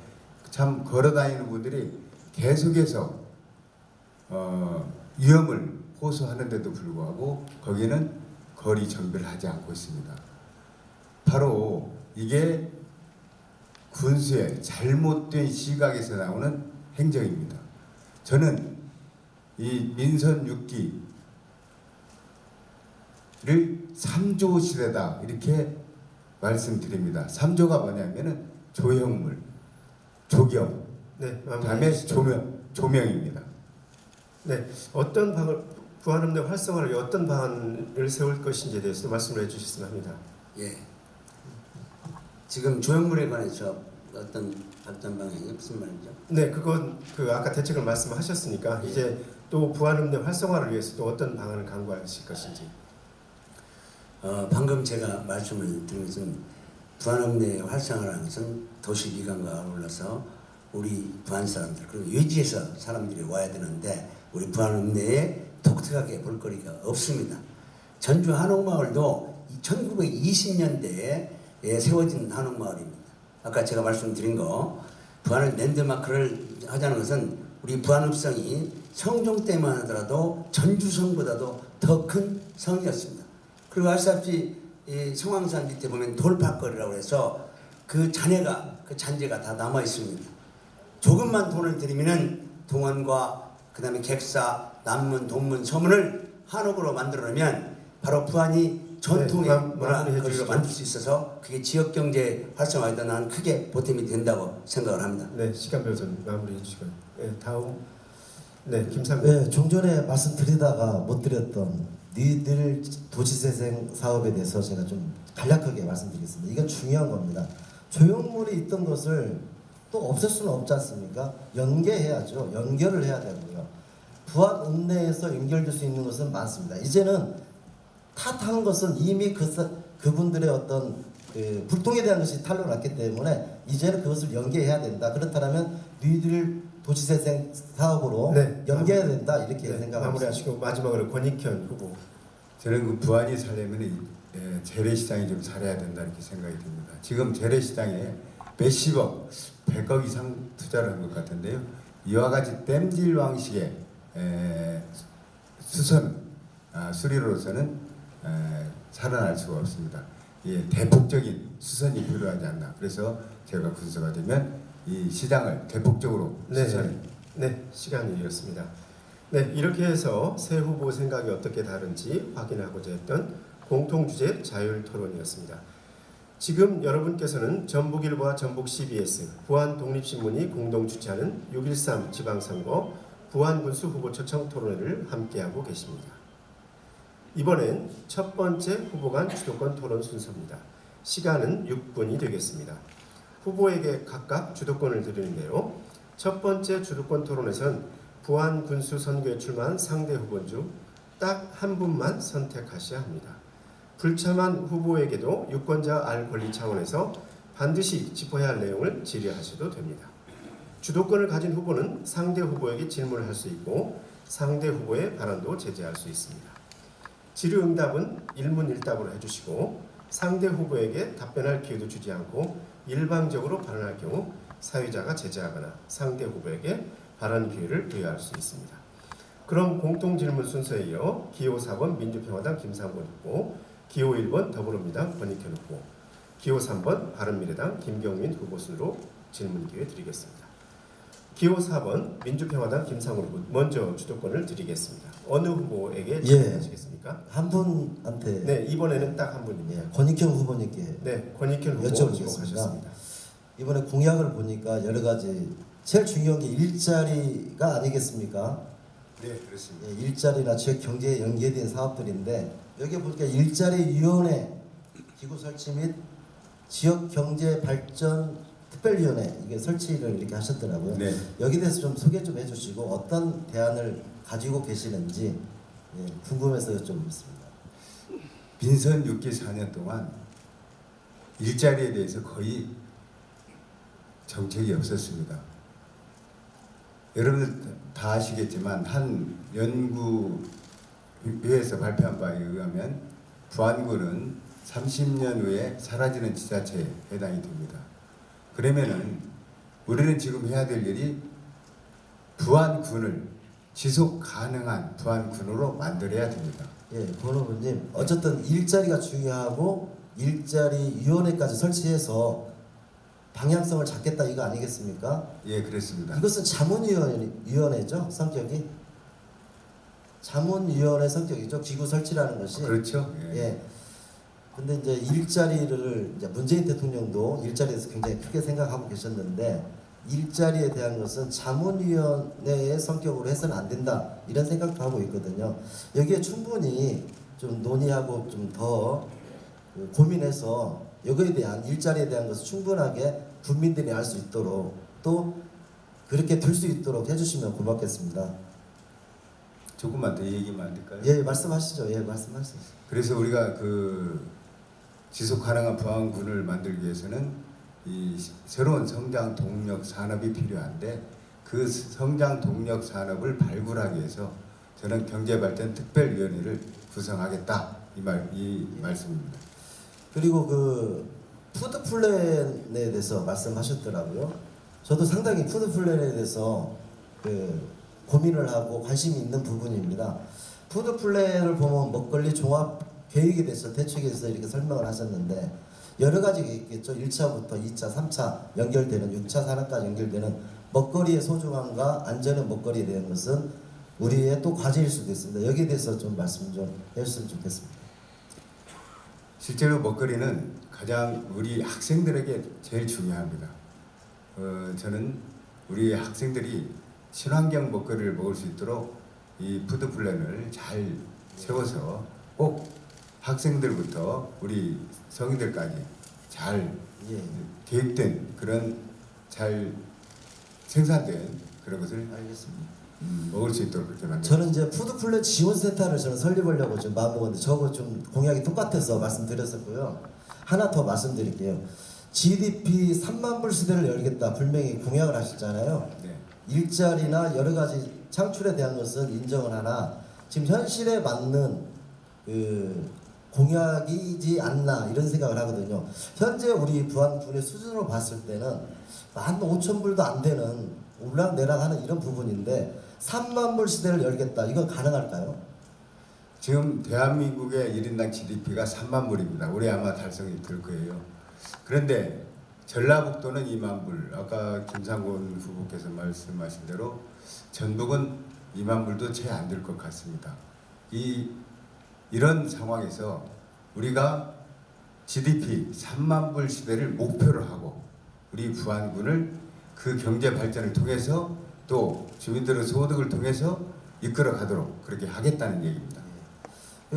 Speaker 4: 참 걸어 다니는 분들이 계속해서 위험을 호소하는데도 불구하고 거기는 거리 정비를 하지 않고 있습니다. 바로 이게 군수의 잘못된 시각에서 나오는 행정입니다. 저는 이 민선 6기를 3조 시대다 이렇게 말씀드립니다. 3조가 뭐냐면은 조형물, 조경,
Speaker 3: 네,
Speaker 4: 그다음에 조명입니다.
Speaker 3: 네, 어떤 부안읍내 활성화를 위해 어떤 방안을 세울 것인지에 대해서 말씀을 해주셨으면 합니다.
Speaker 5: 예. 지금 조형물에 관해서 어떤 발전 방향이 무슨 말이죠?
Speaker 3: 네, 그건 아까 대책을 말씀하셨으니까 이제 또 부안읍내 활성화를 위해서 또 어떤 방안을 강구하실 것인지.
Speaker 5: 방금 제가 말씀을 드린 것은 부안읍내 활성화라는 것은 도시 미관과 어울러서 우리 부안 사람들 그리고 외지에서 사람들이 와야 되는데 우리 부안읍내에 독특하게 볼거리가 없습니다. 전주 한옥마을도 1920년대에 세워진 한옥마을입니다. 아까 제가 말씀드린 거 부안을 랜드마크를 하자는 것은 우리 부안읍성이 성종 때만 하더라도 전주성보다도 더 큰 성이었습니다. 그리고 아시다시피 성황산 밑에 보면 돌파거리라고 해서 그 잔재가 다 남아 있습니다. 조금만 돈을 들이면 동원과 그 다음에 객사, 남문, 동문, 서문을 한옥으로 만들어내면 바로 부안이 전통의
Speaker 3: 네,
Speaker 5: 문화거리로
Speaker 3: 주시죠.
Speaker 5: 만들 수 있어서 그게 지역경제 활성화에도 나는 크게 보탬이 된다고 생각을 합니다.
Speaker 3: 네, 시간별 좀 마무리해 주시고요. 네, 다음 김상근.
Speaker 6: 네, 좀 전에 말씀드리다가 못 드렸던 니들 도시재생 사업에 대해서 제가 좀 간략하게 말씀드리겠습니다. 이건 중요한 겁니다. 조형물이 있던 것을 또 없앨 수는 없지 않습니까? 연계해야죠. 연결을 해야 되고요. 부안 읍내에서 연결될 수 있는 것은 많습니다. 이제는 탓하는 것은 이미 그분들의 어떤 불통에 대한 것이 탄로를 났기 때문에 이제는 그것을 연계해야 된다. 그렇다면 니들 도시재생 사업으로
Speaker 3: 네,
Speaker 6: 연계해야 된다. 이렇게
Speaker 3: 네,
Speaker 6: 생각합니다.
Speaker 3: 마무리하시고 마지막으로 권익현 후보.
Speaker 4: 저는 그 부안이 살려면 재래시장이 좀 살아야 된다 이렇게 생각이 듭니다. 지금 재래시장에 몇십억, 100억 이상 투자를 한 것 같은데요. 이와 같이 땜질 방식의 수리로서는 살아날 수가 없습니다. 대폭적인 수선이 필요하지 않나. 그래서 제가 군수가 되면 이 시장을 대폭적으로 추천해.
Speaker 3: 네, 시간이 이었습니다. 네, 이렇게 해서 새 후보 생각이 어떻게 다른지 확인하고자 했던 공통주제 자율 토론이었습니다. 지금 여러분께서는 전북일보와 전북 CBS, 부안 독립신문이 공동 주최하는 6.13 지방선거 부안군수 후보 초청 토론회를 함께하고 계십니다. 이번엔 첫 번째 후보 간 주도권 토론 순서입니다. 시간은 6분이 되겠습니다. 후보에게 각각 주도권을 드리는데요. 첫 번째 주도권 토론에선 부안 군수 선거에 출마한 상대 후보 중 딱 한 분만 선택하셔야 합니다. 불참한 후보에게도 유권자 알 권리 차원에서 반드시 짚어야 할 내용을 질의하셔도 됩니다. 주도권을 가진 후보는 상대 후보에게 질문을 할 수 있고 상대 후보의 발언도 제재할 수 있습니다. 질의응답은 일문일답으로 해주시고 상대 후보에게 답변할 기회도 주지 않고 일방적으로 발언할 경우 사유자가 제재하거나 상대 후보에게 발언 기회를 부여할 수 있습니다. 그럼 공통질문 순서에 이어 기호 4번 민주평화당 김상곤 후보, 기호 1번 더불어민주당 권익현 후보, 기호 3번 바른미래당 김경민 후보 순으로 질문 기회 드리겠습니다. 기호 4번 민주평화당 김상곤 후보 먼저 주도권을 드리겠습니다. 어느 후보에게 질문하시겠습니까?
Speaker 6: 한 분한테.
Speaker 3: 네, 이번에는 딱 한 분입니다.
Speaker 6: 권익현 후보님께.
Speaker 3: 네, 권익현 후보
Speaker 6: 여쭤보겠습니다.
Speaker 3: 지목하셨습니다.
Speaker 6: 이번에 공약을 보니까 여러 가지 제일 중요한 게 일자리가 아니겠습니까?
Speaker 4: 네, 그렇습니다.
Speaker 6: 예, 일자리나 지역 경제에 연계된 사업들인데 여기 보니까 일자리위원회 기구 설치 및 지역 경제 발전 특별위원회 이게 설치를 이렇게 하셨더라고요.
Speaker 4: 네.
Speaker 6: 여기 대해서 좀 소개 좀 해주시고 어떤 대안을 가지고 계시는지 궁금해서 여쭤보겠습니다.
Speaker 4: 빈선 6기 4년 동안 일자리에 대해서 거의 정책이 없었습니다. 여러분들 다 아시겠지만 한 연구회에서 발표한 바에 의하면 부안군은 30년 후에 사라지는 지자체에 해당이 됩니다. 그러면은 우리는 지금 해야 될 일이 부안군을 지속 가능한 부안군으로 만들어야 됩니다.
Speaker 6: 예, 권 후보님 어쨌든 일자리가 중요하고 일자리위원회까지 설치해서 방향성을 잡겠다 이거 아니겠습니까?
Speaker 4: 예, 그렇습니다.
Speaker 6: 이것은 자문위원회죠 성격이? 자문위원회 성격이죠 기구 설치라는 것이.
Speaker 4: 그렇죠. 예.
Speaker 6: 예. 근데 이제 일자리를 이제 문재인 대통령도 일자리에서 굉장히 크게 생각하고 계셨는데 일자리에 대한 것은 자문위원회의 성격으로 해서는 안 된다 이런 생각도 하고 있거든요. 여기에 충분히 좀 논의하고 좀 더 고민해서 여기에 대한 일자리에 대한 것을 충분하게 국민들이 알 수 있도록 또 그렇게 될 수 있도록 해주시면 고맙겠습니다.
Speaker 4: 조금만 더 얘기만 안 될까요?
Speaker 6: 예, 말씀하시죠. 예, 말씀하시죠.
Speaker 4: 그래서 우리가 그 지속 가능한 부안군을 만들기 위해서는 이 새로운 성장 동력 산업이 필요한데 그 성장 동력 산업을 발굴하기 위해서 저는 경제발전 특별위원회를 구성하겠다 이 말씀입니다.
Speaker 6: 그리고 그 푸드 플랜에 대해서 말씀하셨더라고요. 저도 상당히 푸드 플랜에 대해서 그 고민을 하고 관심이 있는 부분입니다. 푸드 플랜을 보면 먹거리 종합 계획에 대해서 대책에 대해서 이렇게 설명을 하셨는데 여러 가지가 있겠죠. 1차부터 2차, 3차 연결되는 6차 산업까지 연결되는 먹거리의 소중함과 안전의 먹거리에 대한 것은 우리의 또 과제일 수도 있습니다. 여기에 대해서 좀 말씀 좀 해주셨으면 좋겠습니다.
Speaker 4: 실제로 먹거리는 가장 우리 학생들에게 제일 중요합니다. 저는 우리 학생들이 친환경 먹거리를 먹을 수 있도록 이 푸드 플랜을 잘 세워서 꼭 학생들부터 우리 성인들까지 잘 계획된 그런 잘 생산된 그런 것을
Speaker 6: 알겠습니다.
Speaker 4: 먹을 수 있도록 그렇게 만들어요.
Speaker 6: 저는 이제 푸드플랜 지원센터를 저는 설립하려고 좀 마음먹었는데 저거 좀 공약이 똑같아서 말씀드렸었고요. 하나 더 말씀드릴게요. GDP 3만 불 시대를 열겠다 분명히 공약을 하셨잖아요.
Speaker 4: 네.
Speaker 6: 일자리나 여러 가지 창출에 대한 것은 인정을 하나 지금 현실에 맞는 그 공약이지 않나 이런 생각을 하거든요. 현재 우리 부안군의 수준으로 봤을 때는 한 5천 불도 안 되는 올락내락하는 이런 부분인데 3만 불 시대를 열겠다. 이건 가능할까요?
Speaker 4: 지금 대한민국의 1인당 GDP가 3만 불입니다. 올해 아마 달성이 될 거예요. 그런데 전라북도는 2만 불, 아까 김상곤 후보께서 말씀하신 대로 전북은 2만 불도 채 안 될 것 같습니다. 이런 상황에서 우리가 GDP 3만 불 시대를 목표로 하고 우리 부안군을 그 경제 발전을 통해서 또 주민들의 소득을 통해서 이끌어 가도록 그렇게 하겠다는 얘기입니다.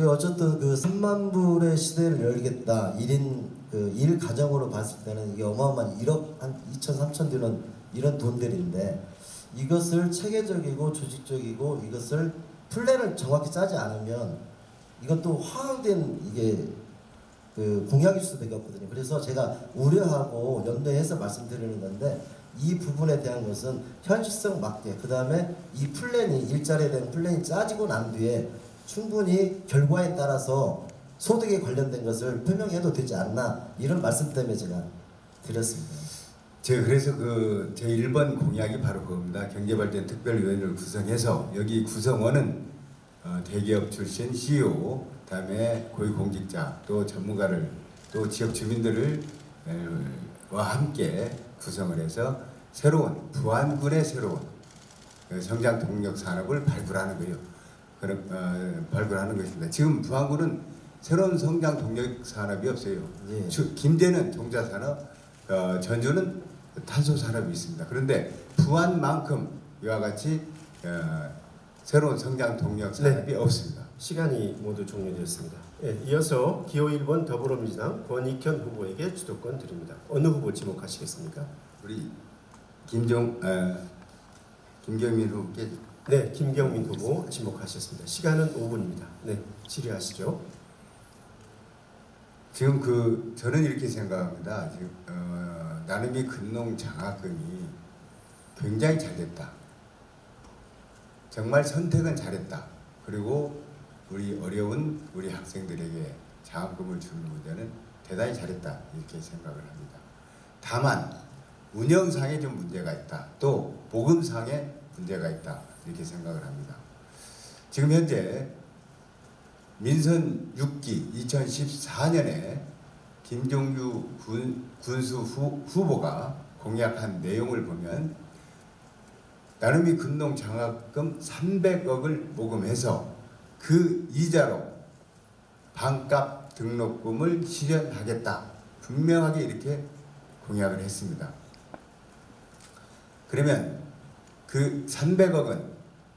Speaker 6: 어쨌든 그 3만 불의 시대를 열겠다. 1인 그 1가정으로 봤을 때는 이게 어마어마한 1억 한 2천 3천 되는 이런 돈들인데 이것을 체계적이고 조직적이고 이것을 플랜을 정확히 짜지 않으면 이것도 허황된 이게 그 공약일 수밖에 없거든요. 그래서 제가 우려하고 연대해서 말씀드리는 건데 이 부분에 대한 것은 현실성 맞게 그 다음에 이 플랜이 일자리에 대한 플랜이 짜지고 난 뒤에 충분히 결과에 따라서 소득에 관련된 것을 표명해도 되지 않나 이런 말씀 때문에 제가 드렸습니다.
Speaker 4: 제가 그래서 제 1번 공약이 바로 그겁니다. 경제발전 특별위원회를 구성해서 여기 구성원은 대기업 출신 CEO, 그다음에 고위공직자, 또 전문가를 또 지역 주민들을 와 함께 구성을 해서 새로운 부안군의 새로운 성장 동력 산업을 발굴하는 거예요. 발굴하는 것입니다. 지금 부안군은 새로운 성장 동력 산업이 없어요.
Speaker 6: 예.
Speaker 4: 김제는 종자 산업, 전주는 탄소 산업이 있습니다. 그런데 부안만큼 이와 같이 새로운 성장 동력 산업이 없습니다.
Speaker 3: 시간이 모두 종료되었습니다. 예, 이어서 기호 1번 더불어민주당 권익현 후보에게 주도권 드립니다. 어느 후보 지목하시겠습니까?
Speaker 4: 우리 김경민 후보께.
Speaker 3: 네, 김경민 후보 지목하셨습니다. 시간은 5분입니다. 네, 질의하시죠.
Speaker 4: 지금 저는 이렇게 생각합니다. 지금 나눔이 근농 장학금이 굉장히 잘 됐다. 정말 선택은 잘했다. 그리고 우리 어려운 우리 학생들에게 장학금을 주는 문제는 대단히 잘했다. 이렇게 생각을 합니다. 다만 운영상에 좀 문제가 있다. 또 보금상에 문제가 있다. 이렇게 생각을 합니다. 지금 현재 민선 6기 2014년에 김종규 군수 후보가 공약한 내용을 보면 나눔이 근농 장학금 300억을 모금해서 그 이자로 반값 등록금을 실현하겠다. 분명하게 이렇게 공약을 했습니다. 그러면 그 300억은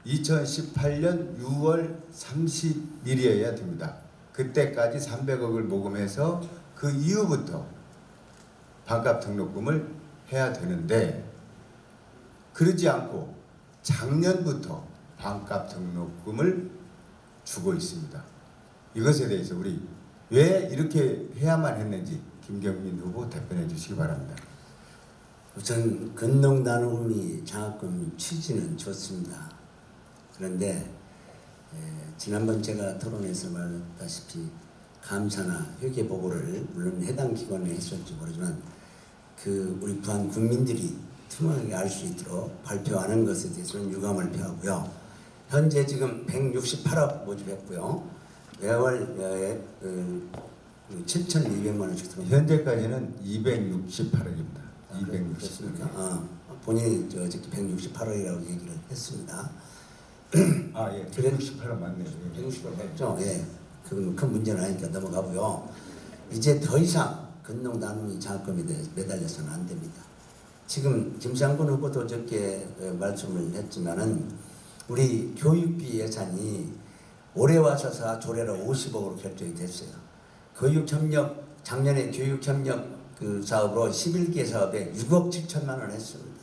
Speaker 4: 2018년 6월 30일이어야 됩니다. 그때까지 300억을 모금해서 그 이후부터 반값 등록금을 해야 되는데 그러지 않고 작년부터 반값 등록금을 주고 있습니다. 이것에 대해서 우리 왜 이렇게 해야만 했는지 김경민 후보 답변해 주시기 바랍니다.
Speaker 5: 우선 근농 나눔이 장학금 취지는 좋습니다. 그런데 지난번 제가 토론에서 말했다시피 감사나 회계 보고를 물론 해당 기관에 했을지 모르지만 우리 부안 국민들이 투명하게 알 수 있도록 발표하는 것에 대해서는 유감을 표하고요. 현재 지금 168억 모집했고요. 매월 7,200만 원씩 들어옵니다.
Speaker 4: 현재까지는 268억입니다.
Speaker 5: 260억. 본인이 어저께 168억이라고 얘기를 했습니다.
Speaker 4: 아, 예. 168억 맞네요.
Speaker 5: 168억 맞죠? 예. 그건 큰 문제는 아니니까 넘어가고요. 이제 더 이상 근농 나눔이 장학금에 매달려서는 안 됩니다. 지금 김상곤 후보도 어저께 말씀을 했지만은 우리 교육비 예산이 올해 와서서 조례로 50억으로 결정이 됐어요. 작년에 교육협력 사업으로 11개 사업에 6억 7천만 원 했습니다.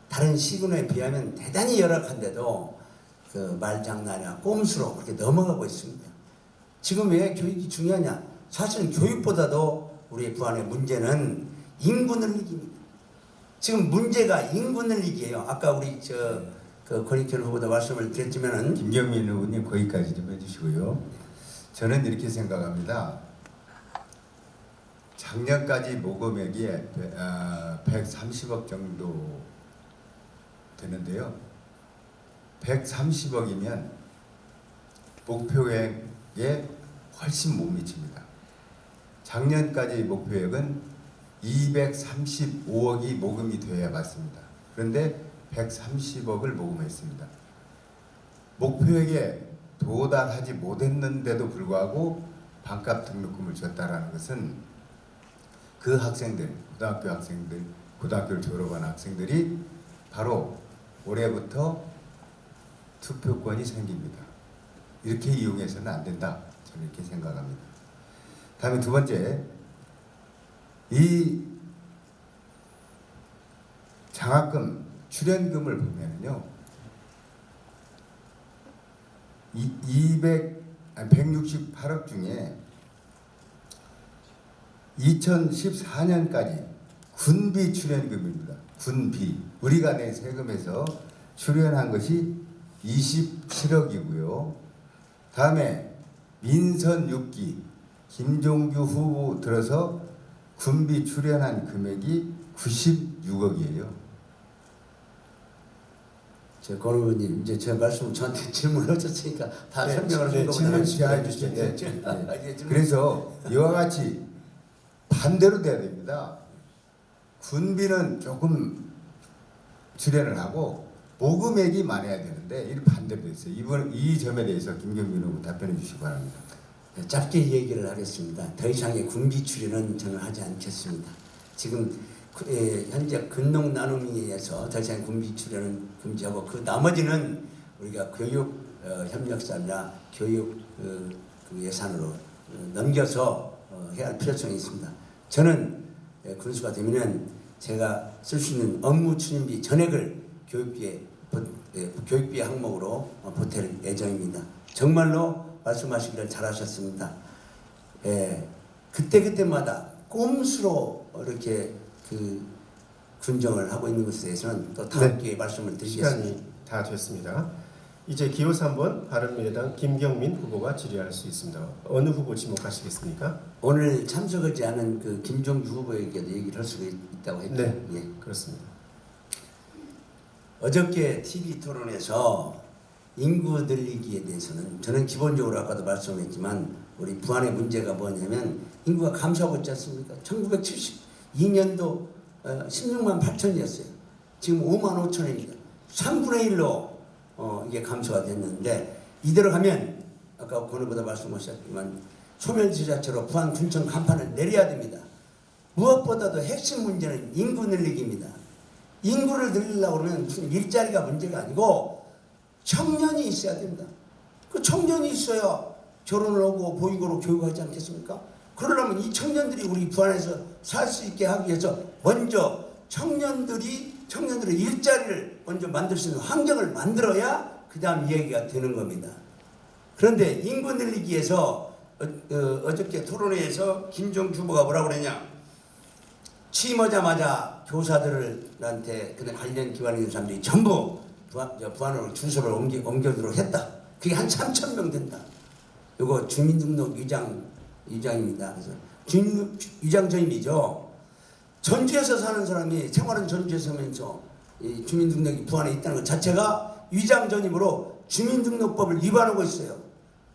Speaker 5: 다른 시군에 비하면 대단히 열악한데도 말장난이나 꼼수로 그렇게 넘어가고 있습니다. 지금 왜 교육이 중요하냐? 사실 교육보다도 우리 부안의 문제는 인구 늘리기입니다. 지금 문제가 인구 늘리기예요. 아까 우리 권익현 후보도 말씀을 드렸지만은
Speaker 4: 김경민 후보님 거기까지 좀 해주시고요. 저는 이렇게 생각합니다. 작년까지 모금액이 130억 정도 되는데요. 130억이면 목표액에 훨씬 못 미칩니다. 작년까지 목표액은 235억이 모금이 되어야 맞습니다. 그런데 130억을 모금했습니다. 목표액에 도달하지 못했는데도 불구하고 반값 등록금을 줬다라는 것은 그 학생들, 고등학교 학생들, 고등학교를 졸업한 학생들이 바로 올해부터 투표권이 생깁니다. 이렇게 이용해서는 안 된다. 저는 이렇게 생각합니다. 다음에 두 번째, 이 장학금, 출연금을 보면요, 168억 중에 2014년까지 군비 출연금입니다. 군비. 우리가 낸 세금에서 출연한 것이 27억이고요. 다음에 민선 6기 김종규 후보 들어서 군비 출연한 금액이 96억이에요.
Speaker 5: 저 권 의원님, 이제 제 말씀 저한테 질문을 하셨으니까 다
Speaker 3: 네,
Speaker 5: 설명을
Speaker 3: 네,
Speaker 5: 한
Speaker 3: 질문
Speaker 5: 거보다는
Speaker 3: 시작해 주시죠. 네.
Speaker 4: 그래서 이와 같이 반대로 돼야 됩니다. 군비는 조금 출연을 하고 모금액이 많아야 되는데 이 반대로 됐어요. 이 점에 대해서 김경민 후보 답변해 주시기 바랍니다.
Speaker 5: 짧게 얘기를 하겠습니다. 더 이상의 군비 출연은 저는 하지 않겠습니다. 지금 현재 근농 나눔에 의해서 더 이상의 군비 출연은 금지하고 그 나머지는 우리가 교육 협력사나 교육 그 예산으로 넘겨서 해야 할 필요성이 있습니다. 저는 군수가 되면은 제가 쓸 수 있는 업무 추진비 전액을 교육비 항목으로 보탤 예정입니다. 정말로 말씀하시기를 잘하셨습니다. 그때마다 꼼수로 이렇게 그 군정을 하고 있는 것에 대해서는 또 다음 기회에 말씀을 드리겠습니다.
Speaker 3: 시간이 다 됐습니다. 이제 기호 3번 바른미래당 김경민 후보가 질의할 수 있습니다. 어느 후보 지목하시겠습니까?
Speaker 5: 오늘 참석하지 않은 그 김종규 후보에게도 얘기를 할 수가 있다고 했죠.
Speaker 3: 네,
Speaker 5: 예.
Speaker 3: 그렇습니다.
Speaker 5: 어저께 TV 토론에서 인구 늘리기에 대해서는 저는 기본적으로 아까도 말씀했지만 우리 부안의 문제가 뭐냐면 인구가 감소하고 있지 않습니까? 1972년도 16만 8천이었어요. 지금 5만 5천입니다. 3분의 1로 이게 감소가 됐는데 이대로 가면 아까 권후보다 말씀하셨지만 소멸지자체로 부안 군청 간판을 내려야 됩니다. 무엇보다도 핵심 문제는 인구 늘리기입니다. 인구를 늘리려고 그러면 무슨 일자리가 문제가 아니고 청년이 있어야 됩니다. 그 청년이 있어야 결혼을 하고 보육으로 교육하지 않겠습니까? 그러려면 이 청년들이 우리 부안에서 살 수 있게 하기 위해서 먼저 청년들의 일자리를 먼저 만들 수 있는 환경을 만들어야 그 다음 이야기가 되는 겁니다. 그런데 인구 늘리기 위해서 어저께 토론회에서 김종주 후보가 뭐라고 그러냐, 취임하자마자 교사들한테 그 관련 기관에 있는 사람들이 전부 부안으로 주소를 옮겨두도록 했다. 그게 한 3,000명 된다. 이거 주민등록 위장입니다. 그래서 위장 전입이죠. 전주에서 사는 사람이 생활은 전주에서 하면서 이 주민등록이 부안에 있다는 것 자체가 위장 전입으로 주민등록법을 위반하고 있어요.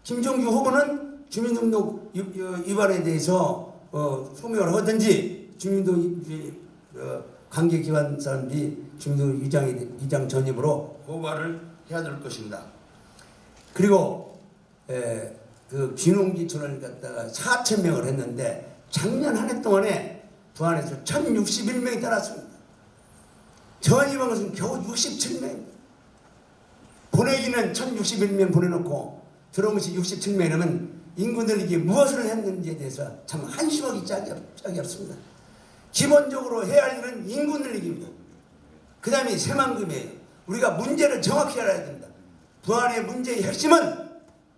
Speaker 5: 김종규 후보는 주민등록 위반에 대해서 소명을 하든지 주민등록 관계기관 사람들이 주민등록 위장 전입으로 고발을 해야 될 것입니다. 그리고 그 귀농귀촌을 갖다가 4,000명을 했는데 작년 한 해 동안에 부안에서 1,061명이 따랐습니다. 전입한 것은 겨우 67명. 보내기는 1,061명 보내놓고 들어온 것이 67명이라면 인구 늘리기에 무엇을 했는지에 대해서 참 한심하기 짝이 없습니다. 기본적으로 해야 할 일은 인구 늘리기입니다. 그 다음에 새만금이에요. 우리가 문제를 정확히 알아야 됩니다. 부안의 문제의 핵심은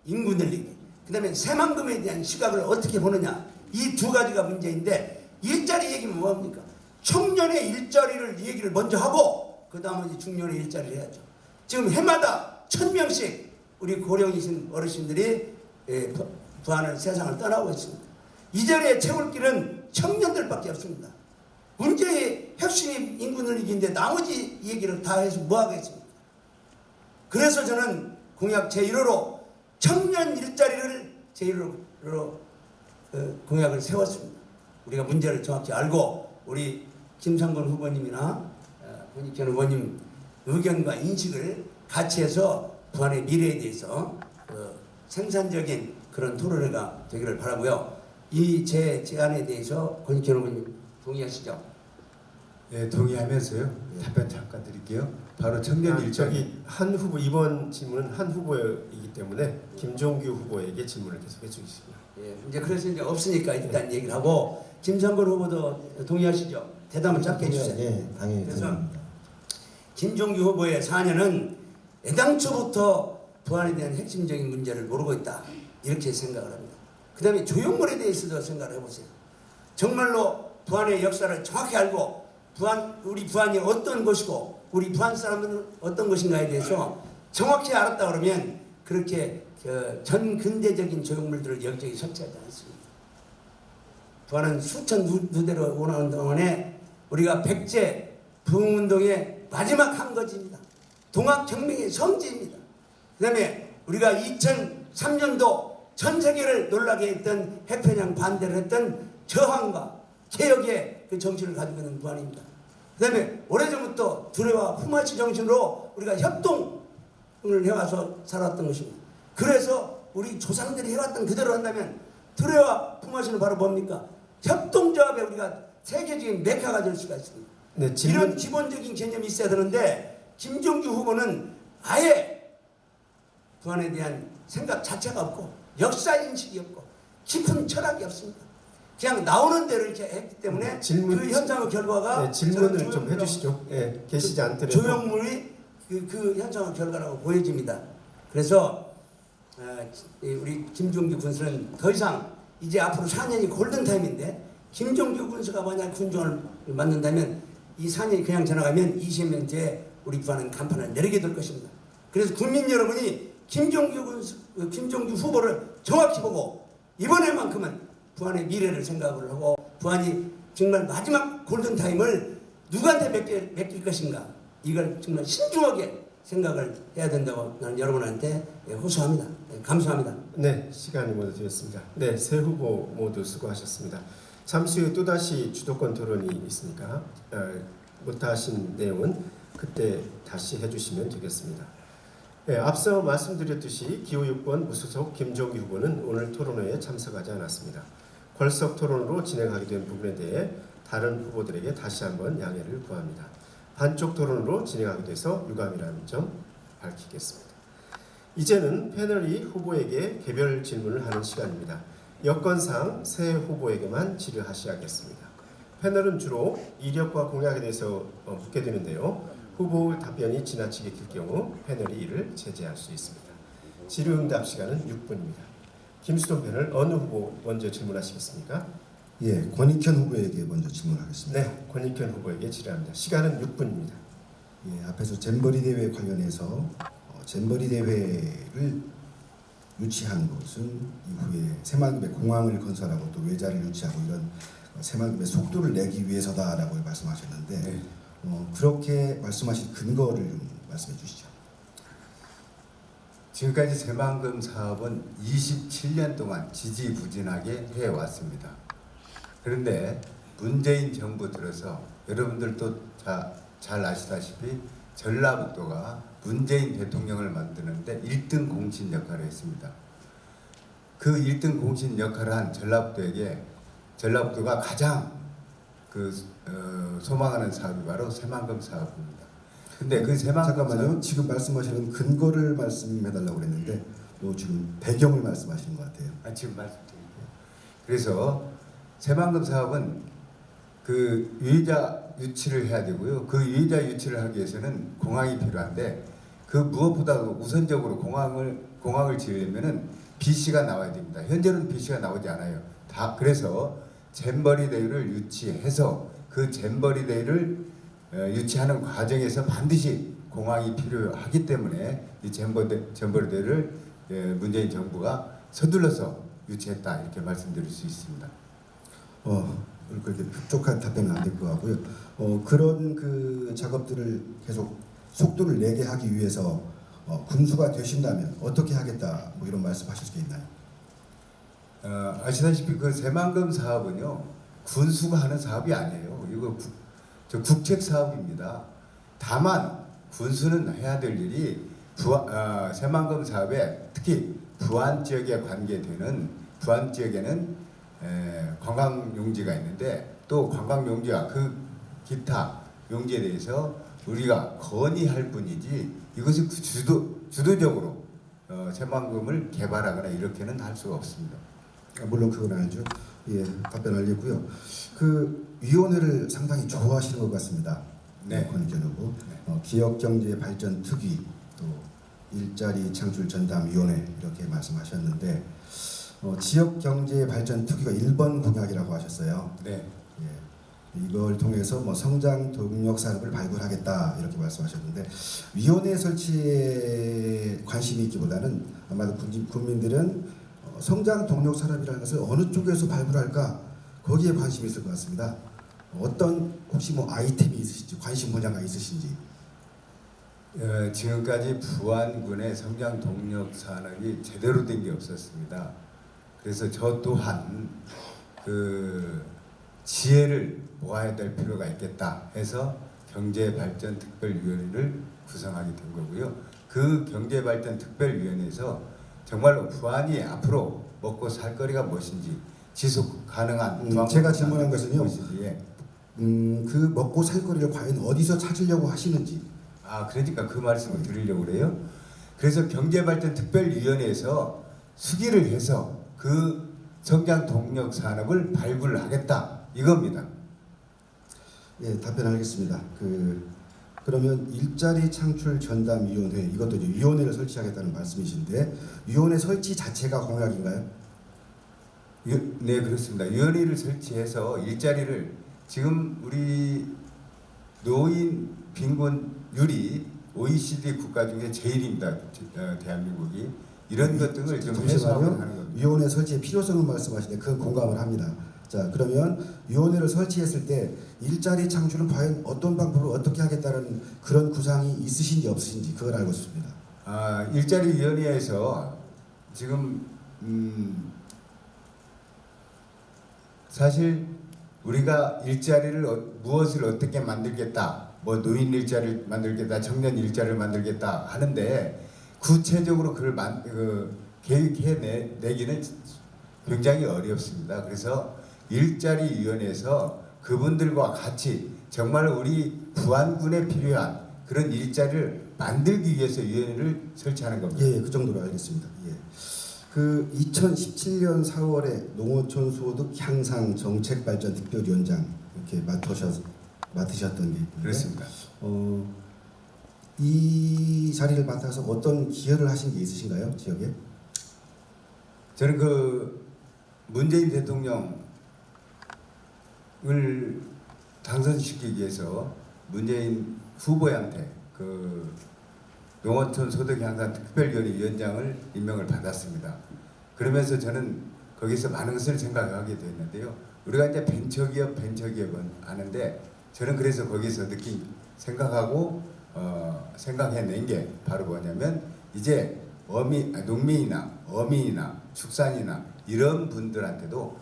Speaker 5: 인구 늘리기. 그 다음에 새만금에 대한 시각을 어떻게 보느냐. 이 두 가지가 문제인데 일자리 얘기는 뭐합니까? 청년의 일자리를 얘기를 먼저 하고 그 다음에 중년의 일자리를 해야죠. 지금 해마다 1,000명씩 우리 고령이신 어르신들이 부안을 세상을 떠나고 있습니다. 이 자리에 채울 길은 청년들밖에 없습니다. 문제의 핵심이 인구 늘리기인데 나머지 얘기를 다 해서 뭐 하겠습니까? 그래서 저는 공약 제1호로 청년 일자리를 제1호로 공약을 세웠습니다. 우리가 문제를 정확히 알고 우리 김상곤 후보님이나 권익현 후보님 의견과 인식을 같이 해서 부안의 미래에 대해서 생산적인 그런 토론회가 되기를 바라고요. 이 제 제안에 대해서 권익현 후보님 동의하시죠?
Speaker 4: 예, 동의하면서요. 답변 잠깐 드릴게요. 바로 청년 일정.
Speaker 3: 저기 한 후보 이번 질문은 한 후보이기 때문에 김종규 후보에게 질문을 계속해 주시고요.
Speaker 5: 예, 이제 그래서 이제 없으니까 일단 얘기를 하고 김상곤 후보도 동의하시죠? 대답은 짧게 해주세요.
Speaker 6: 예, 당연히
Speaker 5: 그래서
Speaker 6: 동의합니다.
Speaker 5: 김종규 후보의 사녀는 애당초부터 부안에 대한 핵심적인 문제를 모르고 있다 이렇게 생각을 합니다. 그 다음에 조형물에 대해서도 생각을 해보세요. 정말로 부안의 역사를 정확히 알고 우리 부안이 어떤 것이고 우리 부안 사람들은 어떤 것인가에 대해서 정확히 알았다 그러면 그렇게 전 근대적인 조형물들을 여기저기 설치하지 않습니다. 부안은 수천 누대로 오는 동안에 우리가 백제 부흥운동의 마지막 한 거지입니다. 동학혁명의 성지입니다. 그 다음에 우리가 2003년도 전 세계를 놀라게 했던 해편양 반대를 했던 저항과 개혁의 그 정신을 가지고 있는 부안입니다. 그 다음에 오래전부터 두레와 품앗이 정신으로 우리가 협동을 해와서 살았던 것입니다. 그래서 우리 조상들이 해왔던 그대로 한다면 두레와 품앗이는 바로 뭡니까? 협동조합에 우리가 세계적인 메카가 될 수가 있습니다.
Speaker 3: 네,
Speaker 5: 이런 기본적인 개념이 있어야 되는데 김종규 후보는 아예 부안에 대한 생각 자체가 없고 역사인식이 없고 깊은 철학이 없습니다. 그냥 나오는 대로 이렇게 했기 때문에 그 현상의 결과가
Speaker 3: 네, 질문을 좀 해주시죠. 예, 계시지 않더라도
Speaker 5: 조형물이 그 현상의 결과라고 보여집니다. 그래서 우리 김종규 군수는 더 이상 이제 앞으로 4년이 골든타임인데 김종규 군수가 만약 군종을 맡는다면 이 4년이 그냥 지나가면 20년 뒤에 우리 부안은 간판을 내리게 될 것입니다. 그래서 국민 여러분이 김종규 후보를 정확히 보고 이번에만큼은 부안의 미래를 생각을 하고 부안이 정말 마지막 골든타임을 누구한테 맡길 것인가 이걸 정말 신중하게 생각을 해야 된다고 나는 여러분한테 호소합니다. 감사합니다.
Speaker 3: 네, 시간이 모두 되었습니다. 네, 세 후보 모두 수고하셨습니다. 잠시 후 또다시 주도권 토론이 있으니까 못하신 내용은 그때 다시 해주시면 되겠습니다. 네, 앞서 말씀드렸듯이 기호 6번 무소속 김종규 후보는 오늘 토론회에 참석하지 않았습니다. 벌석 토론으로 진행하게 된 부분에 대해 다른 후보들에게 다시 한번 양해를 구합니다. 반쪽 토론으로 진행하게 돼서 유감이라는 점 밝히겠습니다. 이제는 패널이 후보에게 개별 질문을 하는 시간입니다. 여건상 세 후보에게만 질의하셔야겠습니다. 패널은 주로 이력과 공약에 대해서 묻게 되는데요. 후보 답변이 지나치게 길 경우 패널이 이를 제재할 수 있습니다. 질의응답 시간은 6분입니다. 김수동 패널 어느 후보 먼저 질문하시겠습니까?
Speaker 1: 예, 권익현 후보에게 먼저 질문하겠습니다.
Speaker 3: 네, 권익현 후보에게 질의합니다. 시간은 6분입니다.
Speaker 1: 예, 앞에서 잼버리 대회 관련해서 잼버리 대회를 유치한 것은 이후에 새만금의 공항을 건설하고 또 외자를 유치하고 이런 새만금의 속도를 내기 위해서다라고 말씀하셨는데
Speaker 4: 네.
Speaker 1: 그렇게 말씀하신 근거를 좀 말씀해 주시죠.
Speaker 4: 지금까지 새만금 사업은 27년 동안 지지부진하게 해왔습니다. 그런데 문재인 정부 들어서 여러분들도 잘 아시다시피 전라북도가 문재인 대통령을 만드는데 1등 공신 역할을 했습니다. 그 1등 공신 역할을 한 전라북도가 가장 소망하는 사업이 바로 새만금 사업입니다. 근데 그 새만금
Speaker 1: 잠깐만요. 지금 말씀하시는 근거를 말씀해달라고 그랬는데 지금 배경을 말씀하시는 것 같아요.
Speaker 4: 지금 말씀드릴게요. 그래서 새만금 사업은 그 유의자 유치를 해야 되고요. 그 유의자 유치를 하기 위해서는 공항이 필요한데 그 무엇보다도 우선적으로 공항을 지으려면은 BC가 나와야 됩니다. 현재는 BC가 나오지 않아요. 그래서 잼버리 대회를 유치해서 그 잼버리 대회를 유치하는 과정에서 반드시 공항이 필요하기 때문에 이 잼버리 대회를 문재인 정부가 서둘러서 유치했다 이렇게 말씀드릴 수 있습니다.
Speaker 1: 그렇게 흡족한 답변은 안 될 것 같고요. 그런 그 작업들을 계속 속도를 내게 하기 위해서 군수가 되신다면 어떻게 하겠다 뭐 이런 말씀하실 수 있나요?
Speaker 4: 아시다시피 그 새만금 사업은요 군수가 하는 사업이 아니에요. 이거 이거 국책 사업입니다. 다만 군수는 해야 될 일이 새만금 사업에 특히 부안 지역에 관계되는 부안 지역에는 관광 용지가 있는데 또 관광 용지와 그 기타 용지에 대해서 우리가 건의할 뿐이지 이것이 주도적으로 새만금을 개발하거나 이렇게는 할 수가 없습니다.
Speaker 1: 물론 그건 알죠. 예, 답변 알겠고요. 그 위원회를 상당히 좋아하시는 것 같습니다.
Speaker 4: 네.
Speaker 1: 권익현 후보.
Speaker 4: 네.
Speaker 1: 기업경제발전특위 또 일자리 창출 전담위원회 이렇게 말씀하셨는데 지역경제발전특위가 1번 공약이라고 하셨어요.
Speaker 4: 네.
Speaker 1: 예, 이걸 통해서 뭐 성장 동력 산업을 발굴하겠다 이렇게 말씀하셨는데 위원회 설치에 관심이 있기보다는 아마도 국민들은 성장 동력 산업이라는 것을 어느 쪽에서 발굴할까 거기에 관심이 있을 것 같습니다. 어떤 혹시 뭐 아이템이 있으신지 관심 분야가 있으신지.
Speaker 4: 지금까지 부안군의 성장 동력 산업이 제대로 된 게 없었습니다. 그래서 저 또한 그 지혜를 모아야 될 필요가 있겠다 해서 경제발전특별위원회를 구성하게 된 거고요. 그 경제발전특별위원회에서 정말로 부안이 앞으로 먹고 살 거리가 무엇인지 지속 가능한
Speaker 1: 제가 질문한 것은요.
Speaker 4: 무엇인지, 예.
Speaker 1: 그 먹고 살 거리를 과연 어디서 찾으려고 하시는지.
Speaker 4: 그러니까 그 말씀을 드리려고 그래요. 그래서 경제발전특별위원회에서 수기를 해서 그 성장 동력 산업을 발굴하겠다 이겁니다.
Speaker 1: 예, 답변하겠습니다. 그러면 일자리 창출 전담위원회 이것도 이제 위원회를 설치하겠다는 말씀이신데 위원회 설치 자체가 공약인가요?
Speaker 4: 네, 그렇습니다. 위원회를 설치해서 일자리를 지금 우리 노인 빈곤율이 OECD 국가 중에 제일입니다. 대한민국이 이런 것들을 좀 해소하고 하는 겁니다.
Speaker 1: 위원회 설치의 필요성을 말씀하시는데 그건 공감을 합니다. 자, 그러면 위원회를 설치했을 때 일자리 창출은 과연 어떤 방법으로 어떻게 하겠다는 그런 구상이 있으신지 없으신지 그걸 알고 싶습니다.
Speaker 4: 일자리 위원회에서 지금 사실 우리가 일자리를 무엇을 어떻게 만들겠다, 뭐 노인 일자리를 만들겠다, 청년 일자리를 만들겠다 하는데 구체적으로 그걸 계획해 내기는 굉장히 어렵습니다. 그래서 일자리위원회에서 그분들과 같이 정말 우리 부안군에 필요한 그런 일자리를 만들기 위해서 위원회를 설치하는 겁니다.
Speaker 1: 예, 그 정도로 알겠습니다. 예. 그 2017년 4월에 농어촌 소득 향상 정책 발전 특별위원장 이렇게 맡으셨던 게 있는데
Speaker 4: 그렇습니다.
Speaker 1: 이 자리를 맡아서 어떤 기여를 하신 게 있으신가요, 지역에?
Speaker 4: 저는 그 문재인 대통령을 당선시키기 위해서 문재인 후보한테 그 농어촌 소득 향상 특별위원회 위원장을 임명을 받았습니다. 그러면서 저는 거기서 많은 것을 생각하게 됐는데요. 우리가 이제 벤처기업은 아는데 저는 그래서 거기서 생각하고 생각해낸 게 바로 뭐냐면 이제 농민이나 어민이나 축산이나 이런 분들한테도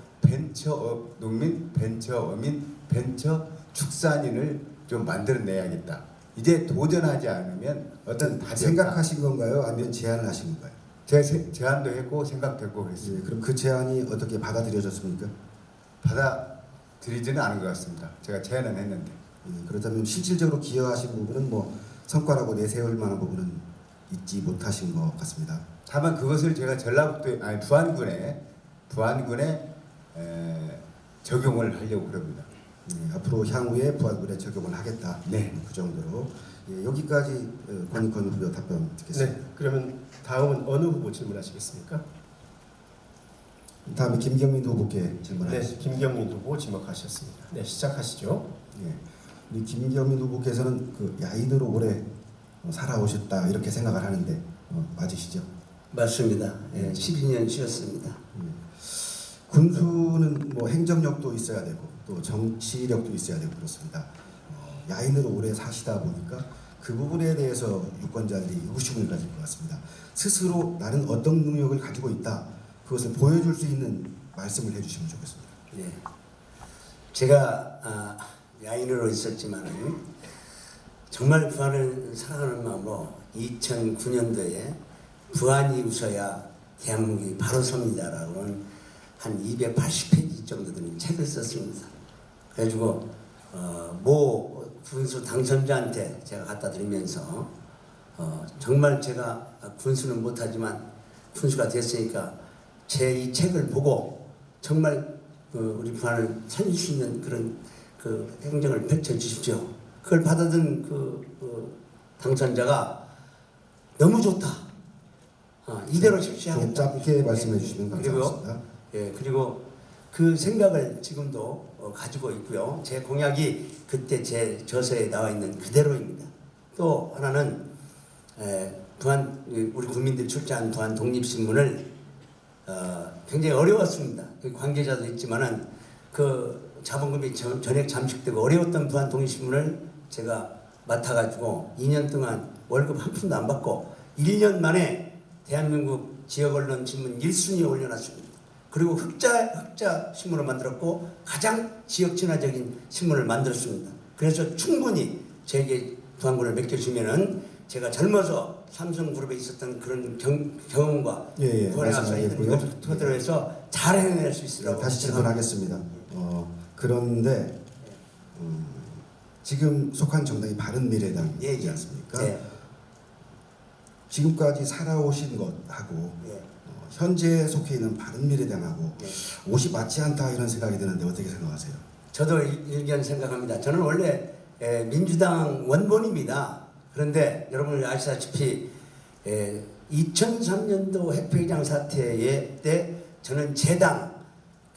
Speaker 4: 농민, 벤처어민, 벤처축산인을 좀 만들어내야겠다. 이제 도전하지 않으면 어떤 답이
Speaker 1: 생각하신 건가요? 아니면 제안을 하신 건가요?
Speaker 4: 제가 제안도 했고 생각도 했고 그랬습니다.
Speaker 1: 예, 그럼 그 제안이 어떻게 받아들여졌습니까?
Speaker 4: 받아들이지는 않은 것 같습니다. 제가 제안은 했는데.
Speaker 1: 예, 그렇다면 실질적으로 기여하신 부분은 뭐 성과라고 내세울 만한 부분은 있지 못하신 것 같습니다.
Speaker 4: 다만 그것을 제가 부안군에 적용을 하려고 그럽니다.
Speaker 1: 예, 앞으로 향후에 부안군에 적용을 하겠다.
Speaker 4: 네.
Speaker 1: 그 정도로. 예, 여기까지 권익권 후보 답변 듣겠습니다.
Speaker 3: 네, 그러면 다음은 어느 후보 질문하시겠습니까?
Speaker 1: 다음에 김경민 후보께
Speaker 3: 네,
Speaker 1: 질문하겠습니다.
Speaker 3: 김경민 후보 지목하셨습니다. 네, 시작하시죠.
Speaker 1: 예, 우리 김경민 후보께서는 그 야인으로 오래 살아오셨다 이렇게 생각을 하는데 맞으시죠?
Speaker 5: 맞습니다. 예, 12년 쉬었습니다.
Speaker 1: 군수는 뭐 행정력도 있어야 되고 또 정치력도 있어야 되고 그렇습니다. 야인으로 오래 사시다 보니까 그 부분에 대해서 유권자들이 의구심을 가질 것 같습니다. 스스로 나는 어떤 능력을 가지고 있다 그것을 보여줄 수 있는 말씀을 해주시면 좋겠습니다.
Speaker 5: 예. 제가 야인으로 있었지만은 정말 부안을 사랑하는 마음으로 2009년도에 부안이 웃어야 대한민국이 바로 섭니다라고는 한 280페이지 정도 되는 책을 썼습니다. 그래가지고 모 군수 당선자한테 제가 갖다 드리면서 정말 제가 군수는 못하지만 군수가 됐으니까 제 이 책을 보고 정말 우리 부안을 살릴 수 있는 그런 그 행정을 펼쳐 주십시오. 그걸 받아든 당선자가 너무 좋다. 이대로
Speaker 1: 좀
Speaker 5: 실시하겠다.
Speaker 1: 짧게 말씀해 주시면
Speaker 5: 그리고
Speaker 1: 감사하겠습니다.
Speaker 5: 그리고 그 생각을 지금도 가지고 있고요. 제 공약이 그때 제 저서에 나와 있는 그대로입니다. 또 하나는 부안 우리 국민들이 출자한 부안 독립신문을 굉장히 어려웠습니다. 관계자도 있지만은 그 자본금이 전액 잠식되고 어려웠던 부안 독립신문을 제가 맡아가지고 2년 동안 월급 한 푼도 안 받고 1년 만에 대한민국 지역 언론 신문 1순위에 올려놨습니다. 그리고 흑자 신문을 만들었고 가장 지역 친화적인 신문을 만들었습니다. 그래서 충분히 제게 부안군을 맡겨주면은 제가 젊어서 삼성그룹에 있었던 그런 경험과
Speaker 1: 예,
Speaker 5: 부안에 가서 있는
Speaker 1: 말씀하셨고요.
Speaker 5: 것을 토대로 해서 잘 해낼 수 있으라고
Speaker 1: 다시
Speaker 5: 생각합니다.
Speaker 1: 질문하겠습니다. 그런데 지금 속한 정당이 바른미래당이지 않습니까?
Speaker 5: 예.
Speaker 1: 지금까지 살아오신 것하고
Speaker 5: 예.
Speaker 1: 현재 속해 있는 바른미래당하고
Speaker 5: 예.
Speaker 1: 옷이 맞지 않다 이런 생각이 드는데 어떻게 생각하세요?
Speaker 5: 저도 일견 생각합니다. 저는 원래 민주당 원본입니다. 그런데 여러분 아시다시피 2003년도 핵폐기장 사태 때 저는 제당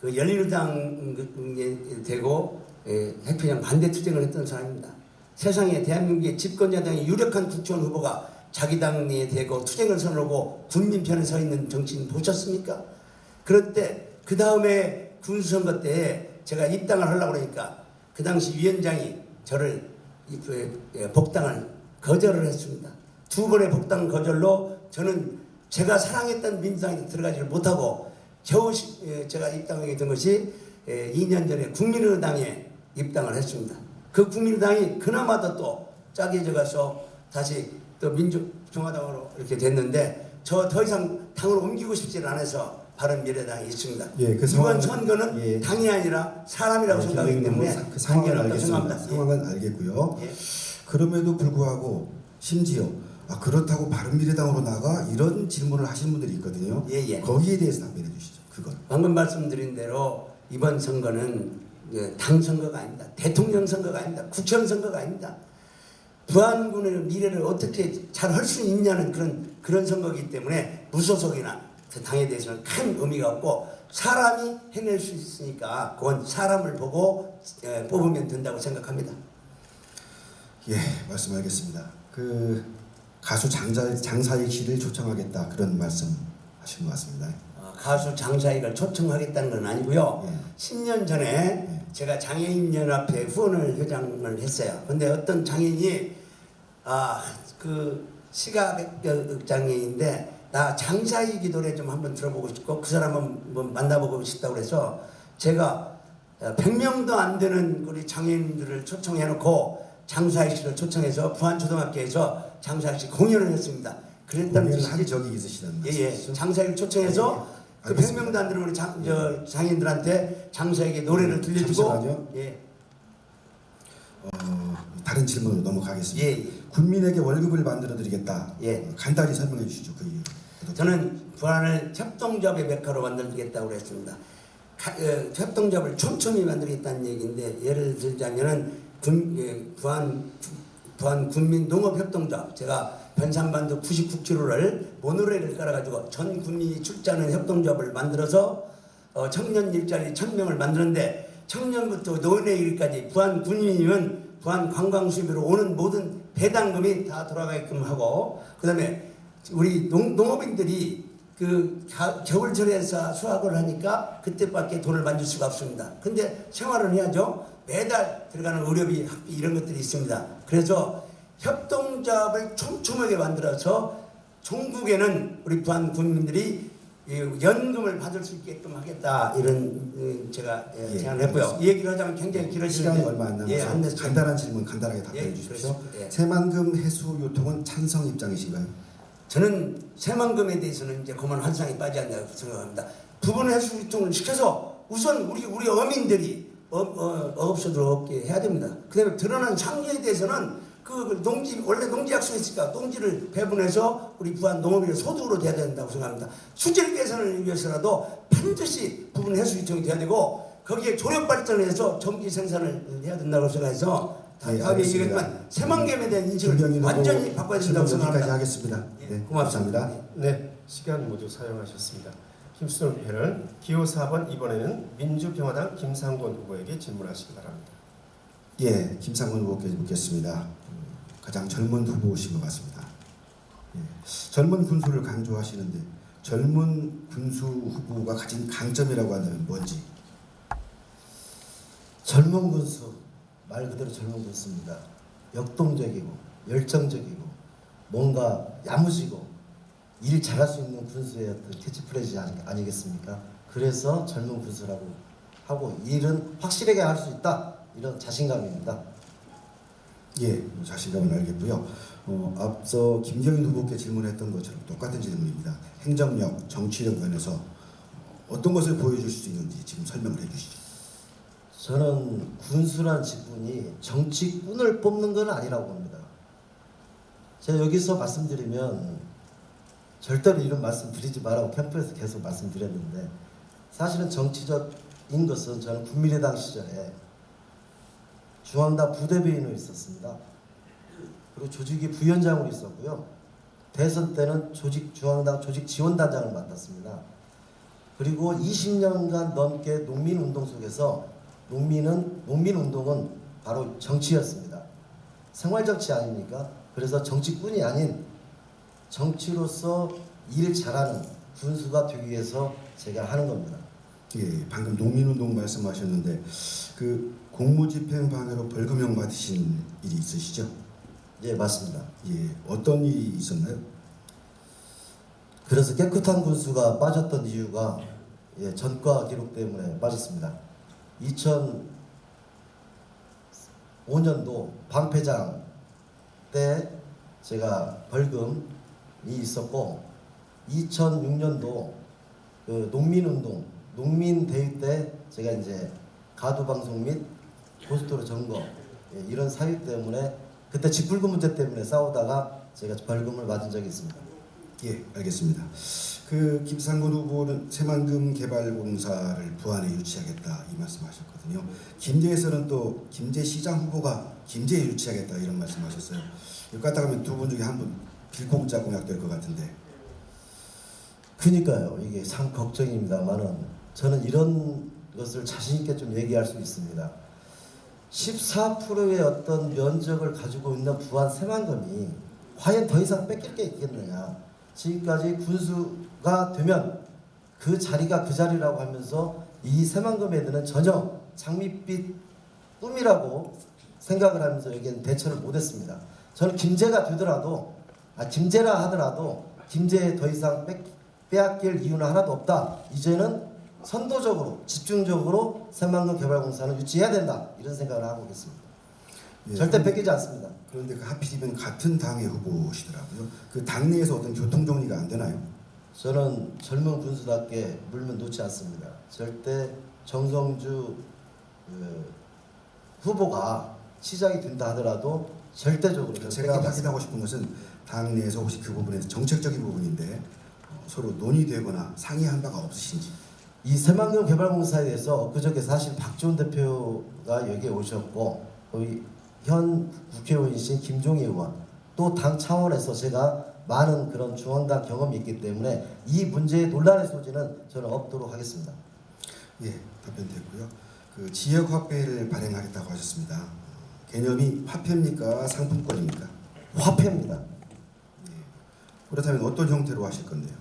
Speaker 5: 그 열린우당에 되고 핵폐기장 반대 투쟁을 했던 사람입니다. 세상에 대한민국의 집권여당의 유력한 국회의원 후보가 자기 당에 대고 투쟁을 선언하고 국민 편에 서 있는 정치인 보셨습니까? 그럴 때 그 다음에 군수선거 때 제가 입당을 하려고 그러니까 그 당시 위원장이 저를 복당을 거절을 했습니다. 두 번의 복당 거절로 저는 제가 사랑했던 민주당에 들어가지를 못하고 겨우 제가 입당하게 된 것이 2년 전에 국민의당에 입당을 했습니다. 그 국민의당이 그나마도 또 짜게져 가서 다시 또 민주평화당으로 이렇게 됐는데 저 더 이상 당을 옮기고 싶지 않아서 바른미래당이 있습니다.
Speaker 1: 예, 그
Speaker 5: 이번
Speaker 1: 상황-
Speaker 5: 선거는
Speaker 1: 예.
Speaker 5: 당이 아니라 사람이라고 생각하기 때문에
Speaker 1: 그 상황은
Speaker 5: 관계는 없다고
Speaker 1: 알겠습니다.
Speaker 5: 생각합니다.
Speaker 1: 상황은 알겠고요.
Speaker 5: 예.
Speaker 1: 그럼에도 불구하고 심지어 그렇다고 바른미래당으로 나가 이런 질문을 하시는 분들이 있거든요.
Speaker 5: 예.
Speaker 1: 거기에 대해서 답변해 주시죠. 그건.
Speaker 5: 방금 말씀드린 대로 이번 선거는 당 선거가 아닙니다. 대통령 선거가 아닙니다. 국회의원 선거가 아닙니다. 부안군의 미래를 어떻게 잘 할 수 있냐는 그런 선거이기 때문에 무소속이나 그 당에 대해서는 큰 의미가 없고 사람이 해낼 수 있으니까 그건 사람을 보고 뽑으면 된다고 생각합니다.
Speaker 1: 예, 말씀하겠습니다. 그 가수 장사익 씨를 초청하겠다 그런 말씀 하신 것 같습니다.
Speaker 5: 가수 장사익을 초청하겠다는 건 아니고요.
Speaker 1: 예.
Speaker 5: 10년 전에 제가 장애인연합회 후원을 회장을 했어요. 근데 어떤 장애인이 그 시각장애인인데 나 장사익이 노래 좀 한번 들어보고 싶고 그 사람 한번 만나보고 싶다고 그래서 제가 100명도 안 되는 우리 장애인들을 초청해놓고 장사익 씨를 초청해서 부안초등학교에서 장사익 씨 공연을 했습니다. 그랬다는
Speaker 1: 공연을 한
Speaker 5: 뜻이지.
Speaker 1: 적이 있으시다는
Speaker 5: 예.
Speaker 1: 말씀이시죠?
Speaker 5: 장사익을 초청해서
Speaker 1: 예.
Speaker 5: 그 100명도 안 되는 우리 장애인들한테 장사익의 노래를 들려주고
Speaker 1: 잠시만요.
Speaker 5: 예.
Speaker 1: 다른 질문으로 넘어가겠습니다.
Speaker 5: 예.
Speaker 1: 군민에게 월급을 만들어 드리겠다.
Speaker 5: 예.
Speaker 1: 간단히 설명해 주시죠. 그 이유.
Speaker 5: 저는 부안을 협동조합의 메카로 만들겠다고 그랬습니다. 협동조합을 촘촘히 만들겠다는 얘기인데 예를 들자면은 부안 군민 농업협동조합 제가 변산반도 99km를 모노레일을 깔아가지고 전 국민이 출자하는 협동조합을 만들어서 청년 일자리 1000명을 만드는데 청년부터 노인에 이르기까지 부안 군민이면 부안 관광 수입으로 오는 모든 배당금이 다 돌아가게끔 하고 그다음에 우리 농업인들이 그 겨울철에서 수확을 하니까 그때밖에 돈을 만질 수가 없습니다. 근데 생활을 해야죠. 매달 들어가는 의료비, 학비 이런 것들이 있습니다. 그래서 협동조합을 촘촘하게 만들어서 전국에는 우리 부안 국민들이 이 연금을 받을 수 있게끔 하겠다 이런 제가
Speaker 1: 예,
Speaker 5: 제안을 했고요. 이 얘기를 하자면 굉장히 길어지는데
Speaker 1: 시간이 얼마 안 남아서
Speaker 5: 안 됐어요.
Speaker 1: 간단한 질문 간단하게 답변해
Speaker 5: 예,
Speaker 1: 주십시오.
Speaker 5: 그렇습니다. 예.
Speaker 1: 새만금 해수 요통은 찬성 입장이신가요?
Speaker 5: 저는 새만금에 대해서는 이제 그만 환상이 빠져야 한다고 생각합니다. 부분 해수 유통을 시켜서 우선 우리 어민들이 어업소들 없게 해야 됩니다. 그다음에 드러난 상류에 대해서는 그 농지 원래 농지 약속이 있으니까 농지를 배분해서 우리 부안 농업인의 소득으로 돼야 된다고 생각합니다. 수질 개선을 위해서라도 반드시 부분 해수 유통이 돼야 되고 거기에 조력 발전해서 전기 생산을 해야 된다고 생각해서
Speaker 1: 예,
Speaker 5: 다음에
Speaker 1: 알겠습니다.
Speaker 5: 얘기했지만 새만금에 대한 인식을
Speaker 1: 김병인
Speaker 5: 완전히
Speaker 1: 후보
Speaker 5: 바꿔야 된다고
Speaker 1: 질문 여기까지
Speaker 5: 생각합니다.
Speaker 1: 하겠습니다.
Speaker 5: 예,
Speaker 1: 네,
Speaker 5: 고맙습니다.
Speaker 1: 감사합니다.
Speaker 3: 네, 시간 모두 사용하셨습니다. 김수동 패널 기호 4번 이번에는 민주평화당 김상곤 후보에게 질문하시기 바랍니다.
Speaker 1: 예, 김상곤 후보께 묻겠습니다. 가장 젊은 후보이신 것 같습니다. 예, 젊은 군수를 강조하시는데 젊은 군수 후보가 가진 강점이라고 한다면 뭔지?
Speaker 6: 젊은 군수, 말 그대로 젊은 군수입니다. 역동적이고 열정적이고 뭔가 야무지고 일 잘할 수 있는 군수의 어떤 캐치프레이즈 아니겠습니까? 그래서 젊은 군수라고 하고 일은 확실하게 할 수 있다 이런 자신감입니다.
Speaker 1: 예, 자신감은 알겠고요. 앞서 김경인 후보께 질문했던 것처럼 똑같은 질문입니다. 행정력, 정치력 면에서 어떤 것을 보여줄 수 있는지 지금 설명을 해주시죠.
Speaker 6: 저는 군수란 직분이 정치꾼을 뽑는 건 아니라고 봅니다. 제가 여기서 말씀드리면 절대로 이런 말씀 드리지 말라고 캠프에서 계속 말씀드렸는데 사실은 정치적인 것은 저는 국민의당 시절에 중앙당 부대변인으로 있었습니다. 그리고 조직위 부위원장으로 있었고요. 대선 때는 중앙당 조직지원단장을 맡았습니다. 그리고 20년간 넘게 농민운동 속에서 농민운동은 바로 정치였습니다. 생활정치 아닙니까? 그래서 정치꾼이 아닌 정치로서 일 잘하는 군수가 되기 위해서 제가 하는 겁니다.
Speaker 1: 예, 방금 농민운동 말씀하셨는데 그 공무집행 방해로 벌금형 받으신 일이 있으시죠?
Speaker 6: 예, 맞습니다.
Speaker 1: 예, 어떤 일이 있었나요?
Speaker 6: 그래서 깨끗한 군수가 빠졌던 이유가 전과 기록 때문에 빠졌습니다. 2005년도 방패장 때 제가 벌금이 있었고 2006년도 그 농민대회 때 제가 이제 가두방송 및 고속도로 점거 이런 사유 때문에 그때 직불금 문제 때문에 싸우다가 제가 벌금을 맞은 적이 있습니다.
Speaker 1: 예, 알겠습니다. 그 김상곤 후보는 새만금 개발공사를 부안에 유치하겠다 이 말씀하셨거든요. 김제에서는 또 김제시장 후보가 김제에 유치하겠다 이런 말씀하셨어요. 이거 갖다 가면 두 분 중에 한 분 빌공짜 공약 될 것 같은데.
Speaker 6: 그러니까요. 이게 참 걱정입니다만은 저는 이런 것을 자신 있게 좀 얘기할 수 있습니다. 14%의 어떤 면적을 가지고 있는 부안 새만금이 과연 더 이상 뺏길 게 있겠느냐. 지금까지 군수가 되면 그 자리가 그 자리라고 하면서 이 새만금에는 전혀 장밋빛 꿈이라고 생각을 하면서 여기는 대처를 못했습니다. 저는 김제가 되더라도 김제라 하더라도 김제에 더 이상 빼앗길 이유는 하나도 없다. 이제는 선도적으로 집중적으로 새만금 개발공사는 유치해야 된다. 이런 생각을 하고 있습니다.
Speaker 1: 예,
Speaker 6: 절대 뺏기지 않습니다.
Speaker 1: 그런데 그 하필이면 같은 당의 후보시더라고요. 그 당내에서 어떤 교통 정리가 안 되나요?
Speaker 6: 저는 젊은 군수답게 물면 놓지 않습니다. 절대 정성주 후보가 시작이 된다 하더라도 절대적으로
Speaker 1: 제가 확인하고 싶은 것은 당내에서 혹시 그 부분에서 정책적인 부분인데 서로 논의되거나 상의한 바가 없으신지.
Speaker 6: 이 새만금 개발공사에 대해서 엊그저께 사실 박지원 대표가 여기에 오셨고 거기 현 국회의원이신 김종희 의원 또 당 차원에서 제가 많은 그런 중앙당 경험이 있기 때문에 이 문제의 논란의 소지는 저는 없도록 하겠습니다.
Speaker 1: 예, 답변됐고요. 그 지역 화폐를 발행하겠다고 하셨습니다. 개념이 화폐입니까? 상품권입니까?
Speaker 6: 화폐입니다.
Speaker 1: 예. 그렇다면 어떤 형태로 하실 건데요?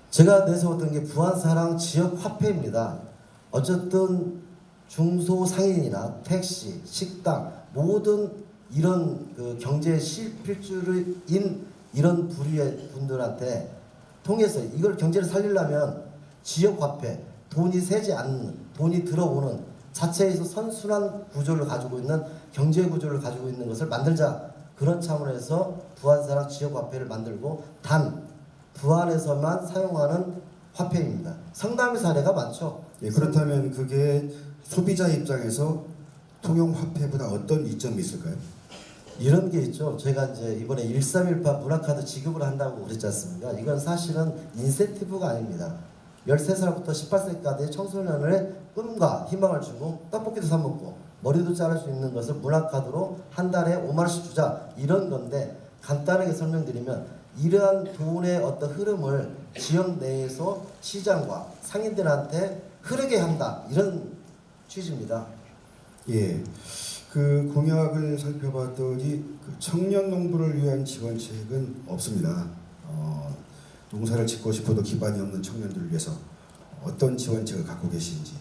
Speaker 6: 제가 내세웠던 게 부안사랑 지역 화폐입니다. 어쨌든 중소상인이나 택시, 식당 모든 이런 그 경제 실필주인 이런 부류의 분들한테 통해서 이걸 경제를 살리려면 지역 화폐, 돈이 새지 않는, 돈이 들어오는 자체에서 선순환 구조를 가지고 있는 경제 구조를 가지고 있는 것을 만들자. 그런 차원에서 부안사랑 지역 화폐를 만들고 단 부안에서만 사용하는 화폐입니다. 성남의 사례가 많죠.
Speaker 1: 예, 그렇다면 그게 소비자 입장에서 통용 화폐보다 어떤 이점이 있을까요?
Speaker 6: 이런 게 있죠. 제가 이제 이번에 1318 문화카드 지급을 한다고 그랬지 않습니까? 이건 사실은 인센티브가 아닙니다. 13살부터 18세까지의 청소년의 꿈과 희망을 주고 떡볶이도 사 먹고 머리도 자를 수 있는 것을 문화카드로 한 달에 5만 원씩 주자 이런 건데 간단하게 설명드리면 이러한 돈의 어떤 흐름을 지역 내에서 시장과 상인들한테 흐르게 한다 이런 취지입니다.
Speaker 1: 예, 그 공약을 살펴봤더니 그 청년 농부를 위한 지원책은 없습니다. 농사를 짓고 싶어도 기반이 없는 청년들을 위해서 어떤 지원책을 갖고 계신지.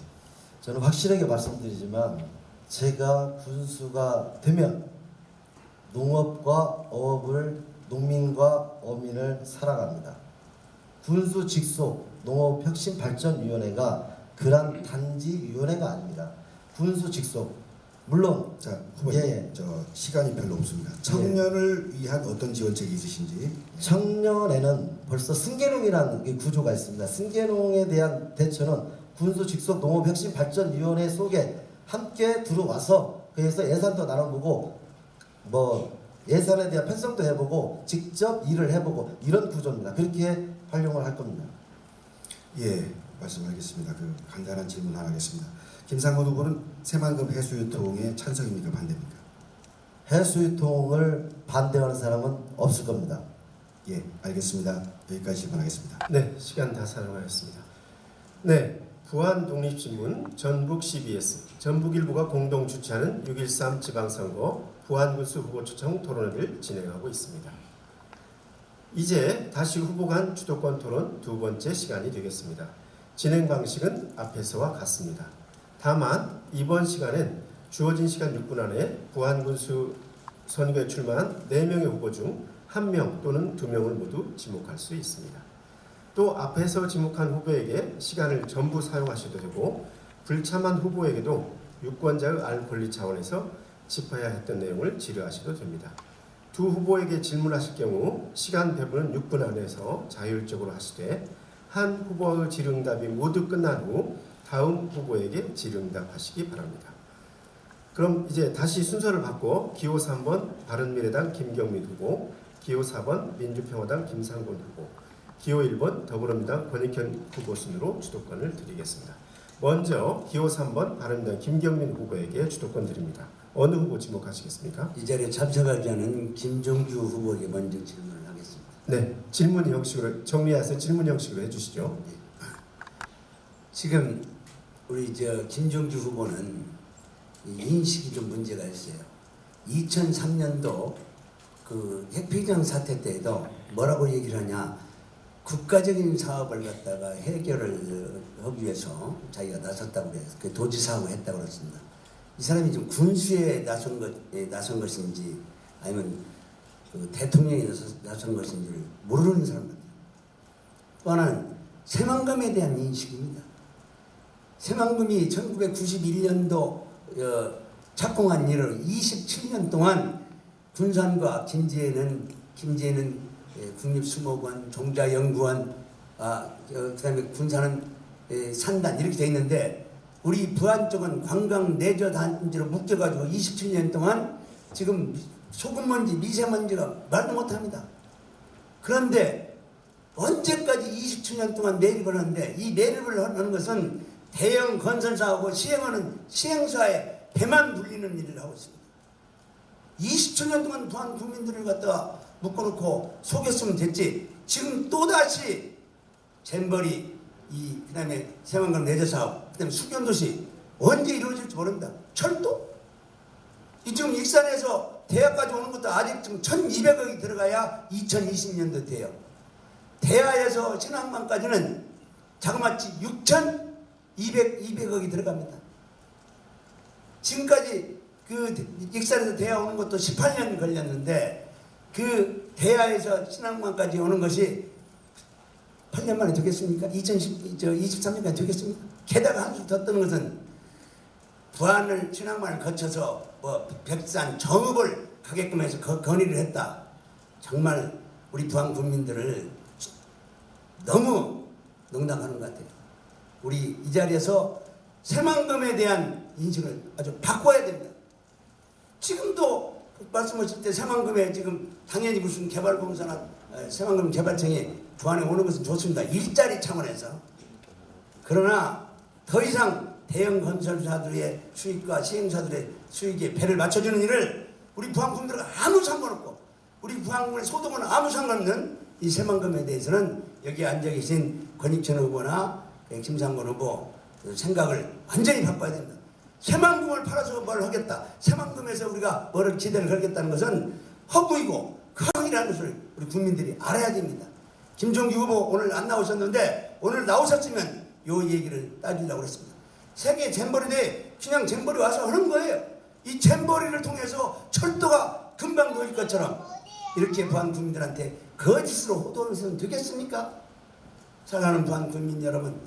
Speaker 6: 저는 확실하게 말씀드리지만 제가 군수가 되면 농업과 어업을 농민과 어민을 사랑합니다. 군수 직속 농업혁신발전위원회가 그런 단지위원회가 아닙니다. 군수 직속 물론
Speaker 1: 자, 후보님,
Speaker 6: 예.
Speaker 1: 저 시간이 별로 없습니다. 청년을 위한 어떤 지원책이 있으신지.
Speaker 6: 청년에는 벌써 승계농이라는 구조가 있습니다. 승계농에 대한 대처는 군수 직속 농업혁신발전위원회 속에 함께 들어와서 그래서 예산도 나눠보고 뭐 예산에 대한 편성도 해보고 직접 일을 해보고 이런 구조입니다. 그렇게 활용을 할 겁니다.
Speaker 1: 예, 말씀하겠습니다. 그 간단한 질문 하나 하겠습니다. 김상곤 후보는 새만금 해수유통에 찬성입니까, 반대입니까?
Speaker 6: 해수유통을 반대하는 사람은 없을 겁니다.
Speaker 1: 예, 알겠습니다. 여기까지 질문하겠습니다.
Speaker 3: 네, 시간 다 사용하였습니다. 네, 부안 독립신문 전북 CBS 전북일보가 공동 주최하는 6.13 지방선거 부안군수 후보 초청 토론회를 진행하고 있습니다. 이제 다시 후보 간 주도권 토론 두 번째 시간이 되겠습니다. 진행 방식은 앞에서와 같습니다. 다만 이번 시간엔 주어진 시간 6분 안에 부안군수 선거에 출마한 4명의 후보 중 1명 또는 2명을 모두 지목할 수 있습니다. 또 앞에서 지목한 후보에게 시간을 전부 사용하셔도 되고 불참한 후보에게도 유권자의 알 권리 차원에서 짚어야 했던 내용을 질의하셔도 됩니다. 두 후보에게 질문하실 경우 시간 배분은 6분 안에서 자율적으로 하시되 한 후보의 질의응답이 모두 끝난 후 다음 후보에게 질의응답하시기 바랍니다. 그럼 이제 다시 순서를 바꿔 기호 3번 바른미래당 김경민 후보, 기호 4번 민주평화당 김상곤 후보, 기호 1번 더불어민주당 권익현 후보 순으로 주도권을 드리겠습니다. 먼저 기호 3번 바른미래당 김경민 후보에게 주도권 드립니다. 어느 후보 지목하시겠습니까?
Speaker 5: 이 자리에 참석하지 않은 김종규 후보에게 먼저 질문을 하겠습니다.
Speaker 3: 네, 질문 형식으로 정리해서 질문 형식으로 해주시죠.
Speaker 5: 지금 우리 김종규 후보는 인식이 좀 문제가 있어요. 2003년도 그 핵폐기장 사태 때에도 뭐라고 얘기를 하냐, 국가적인 사업을 갖다가 해결을 하기 위해서 자기가 나섰다고 그래서 그 도지사하고 했다고 그랬습니다. 이 사람이 지금 군수에 나선 것인지 아니면 그 대통령이 나선 것인지를 모르는 사람 같아요. 또 하나는 새만금에 대한 인식입니다. 새만금이 1991년도 착공한 이후 27년 동안 군산과 김제에는 국립수목원, 종자연구원, 그다음에 군산은 산단 이렇게 돼 있는데 우리 부안 쪽은 관광 내저 단지로 묶여가지고 27년 동안 지금 소금먼지, 미세먼지가 말도 못합니다. 그런데 언제까지 27년 동안 매립을 하는데 이 매립을 하는 것은 대형 건설사하고 시행사에 배만 불리는 일을 하고 있습니다. 27년 동안 부안 국민들을 갖다가 묶어놓고 속였으면 됐지. 지금 또다시 잼버리, 그다음에 새만금 내저사업, 그다음에 수변도시 언제 이루어질지 모릅니다. 철도? 지금 익산에서 대하까지 오는 것도 아직 지금 1200억이 들어가야 2020년도 돼요. 대하에서 신항만까지는 자그마치 6,200억이 들어갑니다. 지금까지 그 익산에서 대하 오는 것도 18년 걸렸는데 그 대하에서 신항만까지 오는 것이 8년 만에 되겠습니까? 2023년까지 되겠습니까? 게다가 한술 더 뜨는 것은 부안을 신앙만을 거쳐서 뭐 백산 정읍을 가게끔 해서 건의를 했다. 정말 우리 부안 국민들을 너무 농담하는 것 같아요. 우리 이 자리에서 새만금에 대한 인식을 아주 바꿔야 됩니다. 지금도 말씀하실 때 새만금에 지금 당연히 무슨 개발공사나 새만금 개발청이 부안에 오는 것은 좋습니다. 일자리 차원에서. 그러나 더 이상 대형 건설사들의 수익과 시행사들의 수익에 배를 맞춰주는 일을 우리 부안 국민들과 아무 상관없고 우리 부안 국민의 소득은 아무 상관없는 이 새만금에 대해서는 여기 앉아 계신 권익천 후보나 김상곤 후보 생각을 완전히 바꿔야 됩니다. 새만금을 팔아서 뭘 하겠다. 새만금에서 우리가 뭐를 기대를 걸겠다는 것은 허구이고坑이라는 것을 우리 국민들이 알아야 됩니다. 김종규 후보 오늘 안 나오셨는데 오늘 나오셨으면 요 얘기를 따지려고 했습니다. 세계 잼버리대회 그냥 잼버리 와서 하는 거예요. 이 잼버리를 통해서 철도가 금방 놓일 것처럼 이렇게 부안 국민들한테 거짓으로 호도하면서는 되겠습니까? 사랑하는 부안 국민 여러분,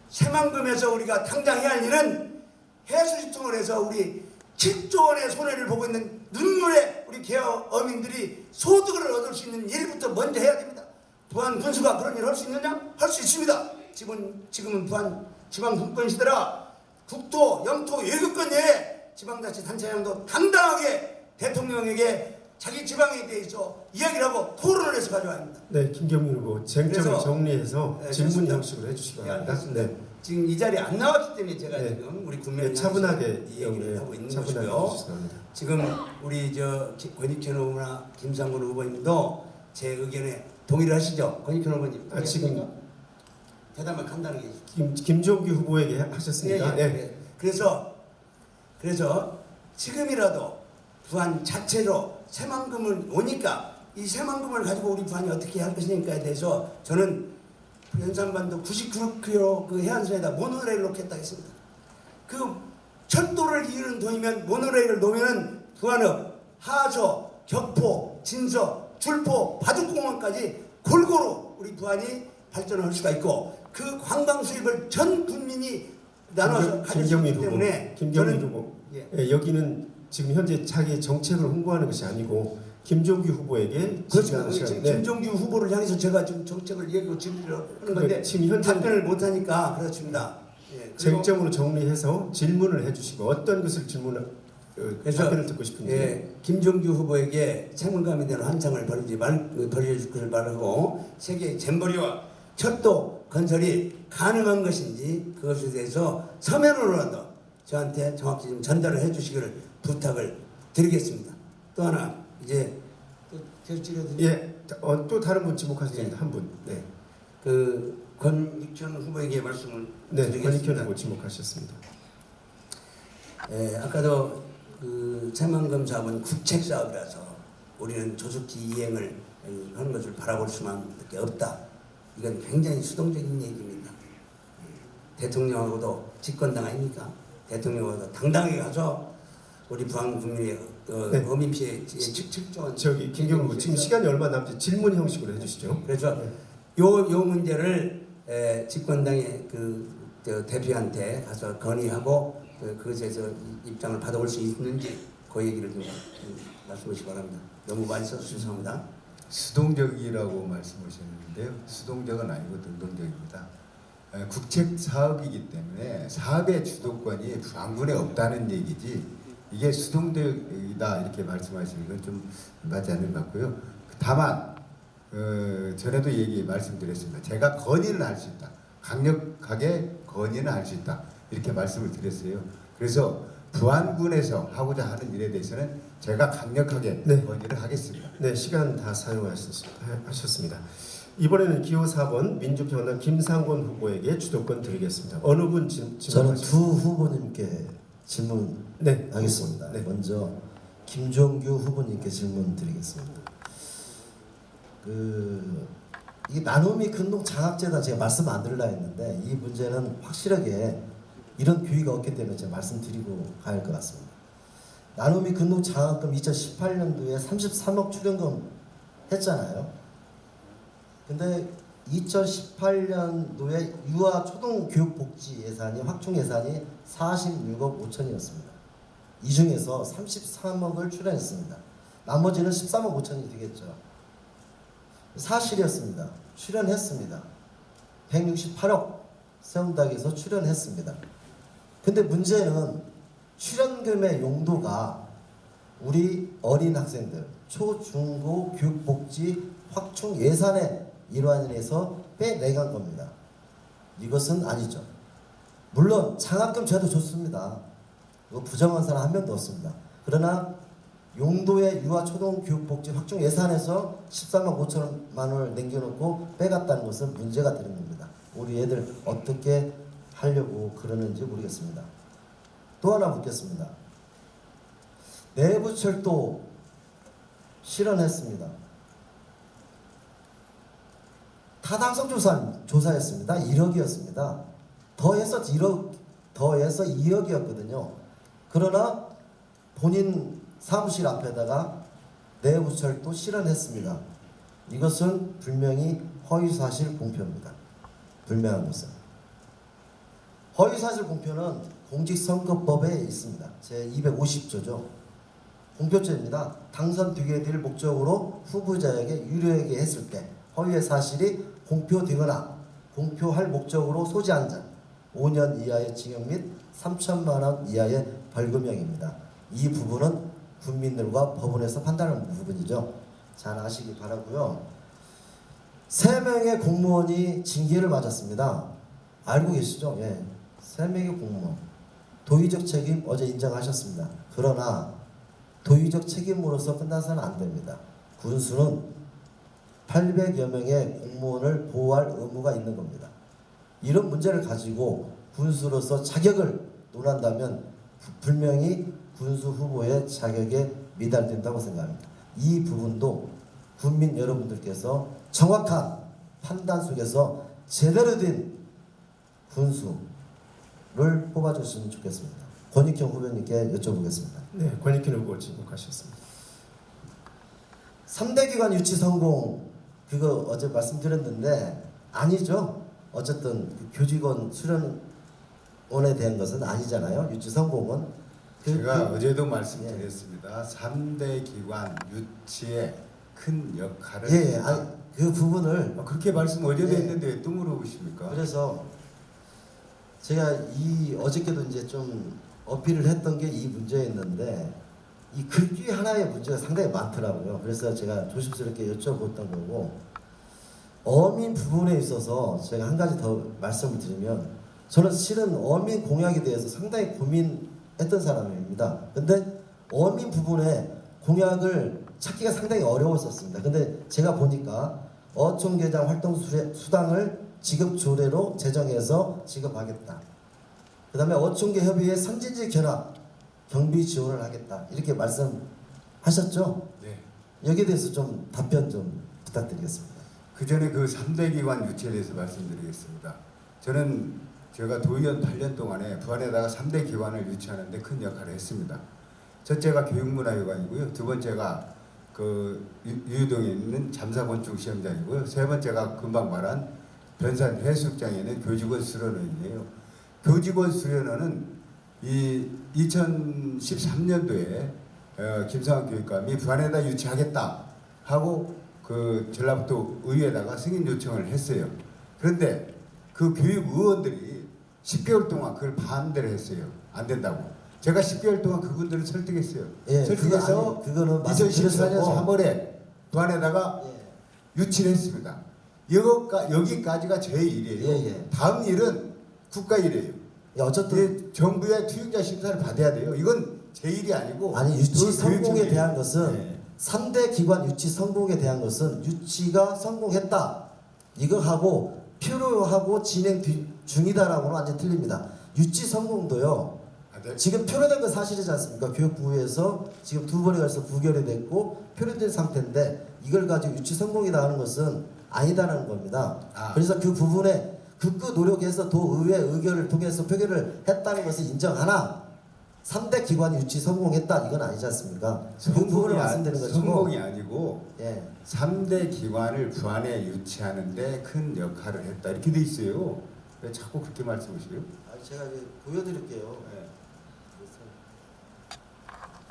Speaker 5: 새만금에서 우리가 당장 해야 할 일은 해수지통을 해서 우리 7조 원의 손해를 보고 있는 눈물의 우리 개어 어민들이 소득을 얻을 수 있는 일부터 먼저 해야 됩니다. 부안 군수가 그런 일을 할 수 있느냐? 할 수 있습니다. 지금은 부안 지방분권 시대라 국토, 영토, 외교권 내에 지방자치단체장도 당당하게 대통령에게 자기 지방에 대해서 이야기를 하고 토론을 해서 가져야 합니다.
Speaker 3: 네, 김경민 후보 쟁점을
Speaker 5: 그래서,
Speaker 3: 정리해서
Speaker 5: 네,
Speaker 3: 질문
Speaker 5: 그렇습니다.
Speaker 3: 형식으로 해주시기 바랍니다.
Speaker 5: 네. 지금 이 자리에 안 나왔기 때문에 제가
Speaker 3: 네.
Speaker 5: 지금 우리 국민을
Speaker 3: 네, 차분하게
Speaker 5: 이 얘기를 하고 있는
Speaker 3: 차분하게
Speaker 5: 것이고요.
Speaker 3: 해주시기 바랍니다.
Speaker 5: 지금 우리 권익현 후보나 김상곤 후보님도 제 의견에 동의를 하시죠? 권익현 후보님.
Speaker 3: 지금
Speaker 5: 대답만 간단하게 해주세요.
Speaker 3: 김종규 후보에게 하셨습니까?
Speaker 5: 예, 예, 예. 그래서 지금이라도 부안 자체로 새만금을 오니까 이 새만금을 가지고 우리 부안이 어떻게 할 것이냐에 대해서 저는 연산반도 99km 그 해안선에다 모노레일을 놓겠다 했습니다. 그 철도를 이루는 돈이면 모노레일을 놓으면 부안읍, 하서, 격포, 진서, 줄포, 바둑공원까지 골고루 우리 부안이 발전을 할 수가 있고 그 관광 수입을 전 국민이 나눠서 가질 수 있기 때문에
Speaker 3: 김경민 후보
Speaker 5: 예.
Speaker 3: 여기는 지금 현재 자기의 정책을 홍보하는 것이 아니고 김종규 후보에게
Speaker 5: 그렇죠.
Speaker 3: 질문하는
Speaker 5: 지금
Speaker 3: 시간.
Speaker 5: 김종규 후보를 향해서 제가 지금 정책을 얘기하고 질의를 하는 건데
Speaker 3: 지금 현재
Speaker 5: 답변을 못하니까 그렇습니다. 예, 그리고
Speaker 3: 쟁점으로 정리해서 질문을 해주시고 어떤 것을
Speaker 5: 그래서,
Speaker 3: 답변을 듣고 싶은지.
Speaker 5: 예, 김종규 후보에게 책임감에 대한 환상을 버려줄 것을 바라고 세계 잼버리와 철도 건설이 가능한 것인지 그것에 대해서 서면으로라도 저한테 정확히 좀 전달을 해주시기를 부탁을 드리겠습니다. 또 하나 이제 또 계속 드려드리죠.
Speaker 3: 예, 또 다른 분 지목하셨습니다.
Speaker 5: 예.
Speaker 3: 한 분. 네,
Speaker 5: 그 권익현 후보에게 말씀을
Speaker 3: 네,
Speaker 5: 드리겠습니다.
Speaker 3: 권익현 후보 지목하셨습니다.
Speaker 5: 예, 아까도 그 새만금 사업은 국책 사업이라서 우리는 조속히 이행을 하는 것을 바라볼 수만밖에 없다. 이건 굉장히 수동적인 얘기입니다. 대통령하고도 집권당 아닙니까? 대통령하고도 당당하게 가서 우리 부안 국민의
Speaker 3: 네.
Speaker 5: 어민 피해 7조 원.
Speaker 3: 저기 김경민 후보 지금 시간이 얼마 남지 질문 형식으로 해주시죠.
Speaker 5: 그래서
Speaker 3: 네.
Speaker 5: 요 문제를 집권당의 저 대표한테 가서 건의하고 그것에서 입장을 받아올 수 있는지 그 얘기를 좀 말씀하시기 바랍니다. 너무 많이 써서 죄송합니다.
Speaker 4: 수동적이라고 말씀하셨는데요. 수동적은 아니고 능동적입니다. 국책 사업이기 때문에 사업의 주도권이 부안군에 없다는 얘기지 이게 수동적이다 이렇게 말씀하시는 건 좀 맞지 않는 것 같고요. 다만 전에도 말씀드렸습니다. 제가 건의는 할 수 있다. 강력하게 건의는 할 수 있다. 이렇게 말씀을 드렸어요. 그래서 부안군에서 하고자 하는 일에 대해서는 제가 강력하게
Speaker 3: 네.
Speaker 4: 건의를 하겠습니다.
Speaker 3: 네, 시간 다 사용하셨습니다. 이번에는 기호 4번 민주평화당 김상곤 후보에게 주도권 드리겠습니다. 어느 분
Speaker 6: 저는
Speaker 3: 질문하시죠?
Speaker 6: 두 후보님께 질문하겠습니다.
Speaker 3: 네.
Speaker 6: 먼저 김종규 후보님께 질문 드리겠습니다. 이 나눔이 근동 장학재단 제가 말씀 안 드리려 했는데 이 문제는 확실하게 이런 교육이 없기 때문에 제가 말씀드리고 가야 할 것 같습니다. 나눔이 근동 장학금 2018년도에 33억 출연금 했잖아요. 근데 2018년도에 유아 초등교육복지 예산이 확충 예산이 46억 5천이었습니다. 이 중에서 33억을 출연했습니다. 나머지는 13억 5천이 되겠죠. 사실이었습니다. 출연했습니다. 168억 세운다기에서 출연했습니다. 근데 문제는 출연금의 용도가 우리 어린 학생들 초, 중, 고 교육복지 확충 예산의 일환에서 빼내간 겁니다. 이것은 아니죠. 물론 장학금 제도 좋습니다. 이거 부정한 사람 한 명도 없습니다. 그러나 용도의 유아 초등 교육복지 확충 예산에서 13억 5천만 원을 남겨놓고 빼갔다는 것은 문제가 되는 겁니다. 우리 애들 어떻게 하려고 그러는지 모르겠습니다. 또 하나 묻겠습니다. 내부철도 실현했습니다. 타당성 조사였습니다. 1억이었습니다. 더해서 2억이었거든요. 그러나 본인 사무실 앞에다가 내부철도 실현했습니다. 이것은 분명히 허위사실 공표입니다. 분명한 것은. 허위사실 공표는 공직선거법에 있습니다. 제250조죠. 공표죄입니다. 당선 되게 될 목적으로 후보자에게 유료하게 했을 때 허위의 사실이 공표되거나 공표할 목적으로 소지한 자 5년 이하의 징역 및 3천만 원 이하의 벌금형입니다. 이 부분은 국민들과 법원에서 판단하는 부분이죠. 잘 아시기 바라고요. 3명의 공무원이 징계를 맞았습니다. 알고 계시죠? 예. 3명의 공무원. 도의적 책임 어제 인정하셨습니다. 그러나 도의적 책임으로서 끝나서는 안 됩니다. 군수는 800여 명의 공무원을 보호할 의무가 있는 겁니다. 이런 문제를 가지고 군수로서 자격을 논한다면 분명히 군수 후보의 자격에 미달된다고 생각합니다. 이 부분도 국민 여러분들께서 정확한 판단 속에서 제대로 된 군수를 뽑아주시면 좋겠습니다. 권익형 후보님께 여쭤보겠습니다.
Speaker 3: 네, 권익현 후보 질문하셨습니다.
Speaker 6: 3대 기관 유치 성공 그거 어제 말씀드렸는데 아니죠. 어쨌든 그 교직원 수련원에 대한 것은 아니잖아요. 유치 성공은
Speaker 4: 제가 어제도 말씀드렸습니다. 3대 기관 유치에 큰 역할을
Speaker 6: 예, 아니, 그 부분을
Speaker 4: 그렇게 말씀 어제도
Speaker 6: 예.
Speaker 4: 했는데 왜 또 물어보십니까?
Speaker 6: 그래서 제가 이 어저께도 이제 좀 어필을 했던 게 이 문제였는데 이 글귀 하나의 문제가 상당히 많더라고요. 그래서 제가 조심스럽게 여쭤봤던 거고 어민 부분에 있어서 제가 한 가지 더 말씀을 드리면 저는 실은 어민 공약에 대해서 상당히 고민했던 사람입니다. 근데 어민 부분에 공약을 찾기가 상당히 어려웠었습니다. 근데 제가 보니까 어촌계장 활동 수당을 지급 조례로 제정해서 지급하겠다. 그 다음에 어촌계 협의회 선진지 견학 경비 지원을 하겠다. 이렇게 말씀하셨죠?
Speaker 4: 네.
Speaker 6: 여기에 대해서 좀 답변 좀 부탁드리겠습니다.
Speaker 4: 그 전에 그 3대 기관 유치에 대해서 말씀드리겠습니다. 저는 제가 도의원 8년 동안에 부안에다가 3대 기관을 유치하는데 큰 역할을 했습니다. 첫째가 교육문화회관이고요. 두 번째가 그 유유동에 있는 잠사곤충 시험장이고요. 세 번째가 금방 말한 변산 해수욕장에 있는 교직원 수련원이에요. 교직원 수련원은 이 2013년도에 김상환 교육감이 부안에다 유치하겠다 하고 그 전라북도 의회에다가 승인 요청을 했어요. 그런데 그 교육 의원들이 10개월 동안 그걸 반대를 했어요. 안 된다고. 제가 10개월 동안 그분들을 설득했어요.
Speaker 6: 예,
Speaker 4: 설득해서
Speaker 6: 그거는
Speaker 4: 2014년 3월에 부안에다가 유치를 했습니다. 여기까지가 제 일이에요.
Speaker 6: 예, 예.
Speaker 4: 다음 일은 국가 일이에요.
Speaker 6: 예, 어쨌든
Speaker 4: 정부의 투영자 심사를 받아야 돼요. 이건 제 일이 아니고
Speaker 6: 아니 유치 성공에 대한 것은
Speaker 4: 네.
Speaker 6: 3대 기관 유치 성공에 대한 것은 유치가 성공했다. 이거 하고 필요하고 진행 중이다라고는 완전 틀립니다. 유치 성공도요.
Speaker 4: 네.
Speaker 6: 지금 표류된 건 사실이지 않습니까? 교육부에서 지금 2번에 걸쳐서 부결이 됐고 표류된 상태인데 이걸 가지고 유치 성공이다 하는 것은 아니다라는 겁니다. 그래서 그 부분에 극구 노력해서 도의회 의결을 통해서 표결을 했다는 것을 인정하나 3대 기관 유치 성공했다 이건 아니지 않습니까? 그 부분을 말씀드리는 것이고
Speaker 4: 성공이 아니고
Speaker 6: 예.
Speaker 4: 3대 기관을 부안에 유치하는데 큰 역할을 했다 이렇게 돼 있어요. 왜 자꾸 그렇게 말씀하세요?
Speaker 6: 아니, 제가 이제 보여드릴게요.
Speaker 4: 네.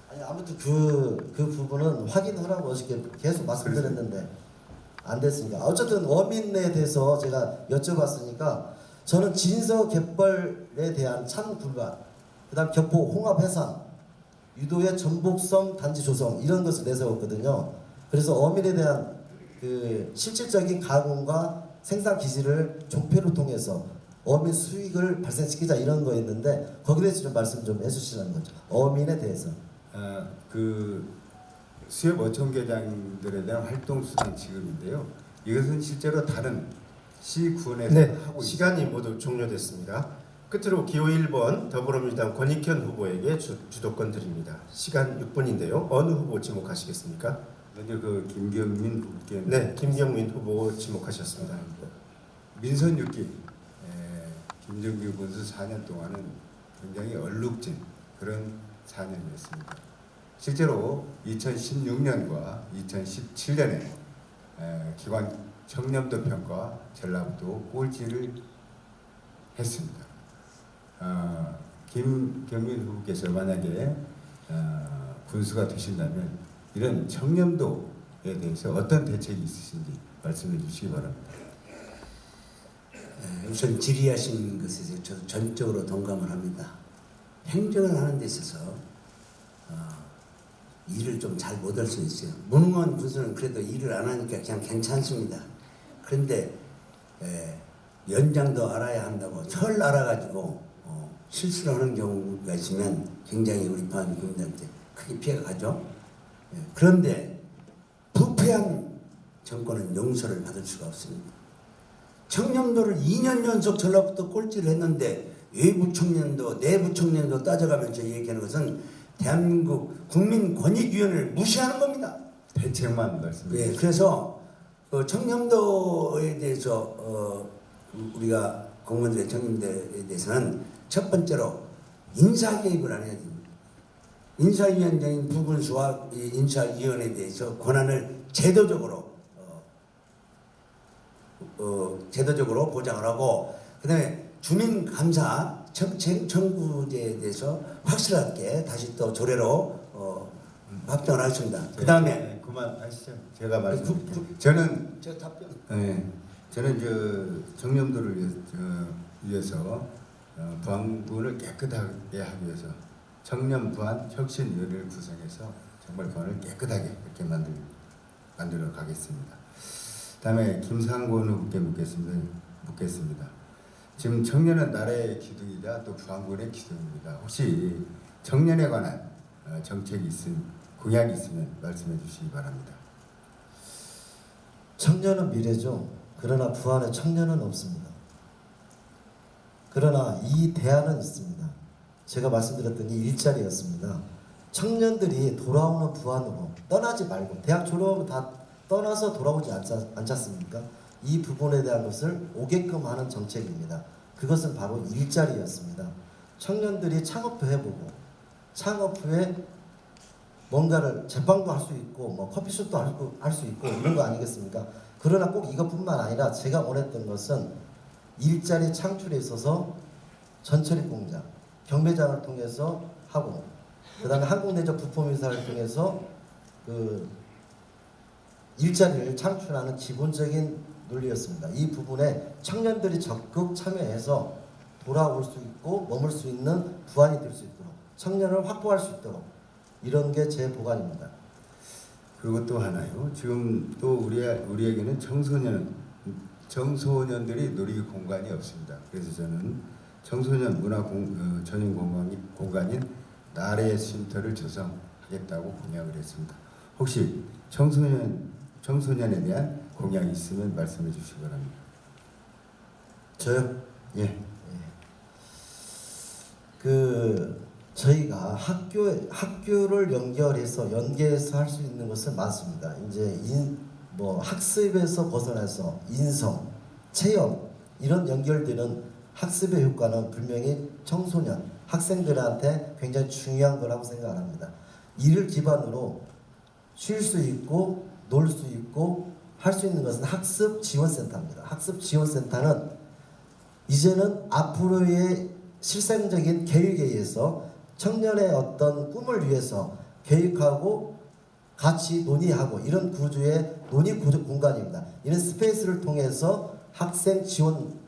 Speaker 6: 아니 아무튼 그 부분은 확인하라고 어저께 계속 말씀드렸는데 안 됐으니까 어쨌든 어민에 대해서 제가 여쭤봤으니까 저는 진서 갯벌에 대한 참 불만, 그다음 교포 홍합 해산, 유도의 전복성 단지 조성 이런 것을 내세웠거든요. 그래서 어민에 대한 그 실질적인 가공과 생산 기지를 종표를 통해서 어민 수익을 발생시키자 이런 거였는데 거기에 대해서 좀 말씀 좀 해주시라는 거죠. 어민에 대해서.
Speaker 4: 그 수협 어촌계장들에 대한 활동 수당 지급인데요. 이것은 실제로 다른 시군에서
Speaker 3: 네,
Speaker 4: 하고
Speaker 3: 시간이
Speaker 4: 있습니다.
Speaker 3: 모두 종료됐습니다. 끝으로 기호 1번 더불어민주당 권익현 후보에게 주도권 드립니다. 시간 6분인데요. 어느 후보 지목하시겠습니까?
Speaker 4: 먼저 그 김경민 후보께
Speaker 3: 네, 김경민 후보 지목하셨습니다.
Speaker 4: 민선 6기 김정규 군수 4년 동안은 굉장히 얼룩진 그런 4년이었습니다. 실제로 2016년과 2017년에 기관 청렴도 평가 전라북도 꼴찌를 했습니다. 김경민 후보께서 만약에 군수가 되신다면 이런 청렴도에 대해서 어떤 대책이 있으신지 말씀해 주시기 바랍니다.
Speaker 5: 우선 질의하신 것에 대해서 저도 전적으로 동감을 합니다. 행정을 하는 데 있어서 일을 좀 잘 못할 수 있어요. 무능한 군수는 그래도 일을 안 하니까 그냥 괜찮습니다. 그런데 연장도 알아야 한다고 철 알아가지고 실수를 하는 경우가 있으면 굉장히 우리 부안 국민들한테 크게 피해가 가죠. 그런데 부패한 정권은 용서를 받을 수가 없습니다. 청렴도를 2년 연속 전라북도 꼴찌를 했는데 외부 청년도 내부 청년도 따져가면서 얘기하는 것은 대한민국 국민권익위원회를 무시하는 겁니다.
Speaker 4: 대책만 말씀해 주시죠.
Speaker 5: 그래서 청렴도에 대해서 우리가 공무원들의 청렴도에 대해서는 첫 번째로 인사 개입을 안 해야 됩니다. 인사위원장인 부군수와 인사위원회에 대해서 권한을 제도적으로 보장을 하고, 그다음에 주민 감사 청구제에 대해서 확실하게 다시 또 조례로 확정을 하겠습니다. 그다음에
Speaker 4: 그만하시죠. 제가 말씀드릴게요. 저는
Speaker 5: 저 답변.
Speaker 4: 저는 청렴도를 위해서 부안군을 깨끗하게 하기 위해서 청렴 부안 혁신위원회를 구성해서 정말 부안을 깨끗하게 이렇게 만들어 가겠습니다. 다음에 김상곤 후보께 묻겠습니다. 지금 청년은 나라의 기둥이자 또 부안군의 기둥입니다. 혹시 청년에 관한 정책이 공약이 있으면 말씀해 주시기 바랍니다.
Speaker 6: 청년은 미래죠. 그러나 부안에 청년은 없습니다. 그러나 이 대안은 있습니다. 제가 말씀드렸던 이 일자리였습니다. 청년들이 돌아오는 부안으로 떠나지 말고 대학 졸업하면 다 떠나서 돌아오지 않지 않습니까? 이 부분에 대한 것을 오게끔 하는 정책입니다. 그것은 바로 일자리였습니다. 청년들이 창업도 해보고 창업 후에 뭔가를 제빵도 할 수 있고 뭐 커피숍도 할 수 있고 이런 거 아니겠습니까? 그러나 꼭 이것뿐만 아니라 제가 원했던 것은 일자리 창출에 있어서 전처리 공장, 경매장을 통해서 하고 그 다음에 한국내적 부품인사를 통해서 그 일자리를 창출하는 기본적인 논리였습니다. 이 부분에 청년들이 적극 참여해서 돌아올 수 있고 머물 수 있는 부안이 될 수 있도록 청년을 확보할 수 있도록 이런 게 제 보관입니다.
Speaker 4: 그리고 또 하나요. 지금 또 우리에게는 청소년들이 놀이 공간이 없습니다. 그래서 저는 청소년 문화 전용 공간인 나래 쉼터를 조성하겠다고 공약을 했습니다. 혹시 청소년에 대한 공약이 있으면 말씀해 주시기 바랍니다.
Speaker 6: 저요?
Speaker 4: 예.
Speaker 6: 저희가 학교를 연계해서 할 수 있는 것은 많습니다. 이제 학습에서 벗어나서 인성, 체험 이런 연결되는 학습의 효과는 분명히 청소년, 학생들한테 굉장히 중요한 거라고 생각합니다. 이를 기반으로 쉴 수 있고 놀 수 있고 할 수 있는 것은 학습지원센터입니다. 학습지원센터는 이제는 앞으로의 실생적인 계획에 의해서 청년의 어떤 꿈을 위해서 계획하고 같이 논의하고 이런 구조의 논의 공간입니다. 이런 스페이스를 통해서 학생 지원,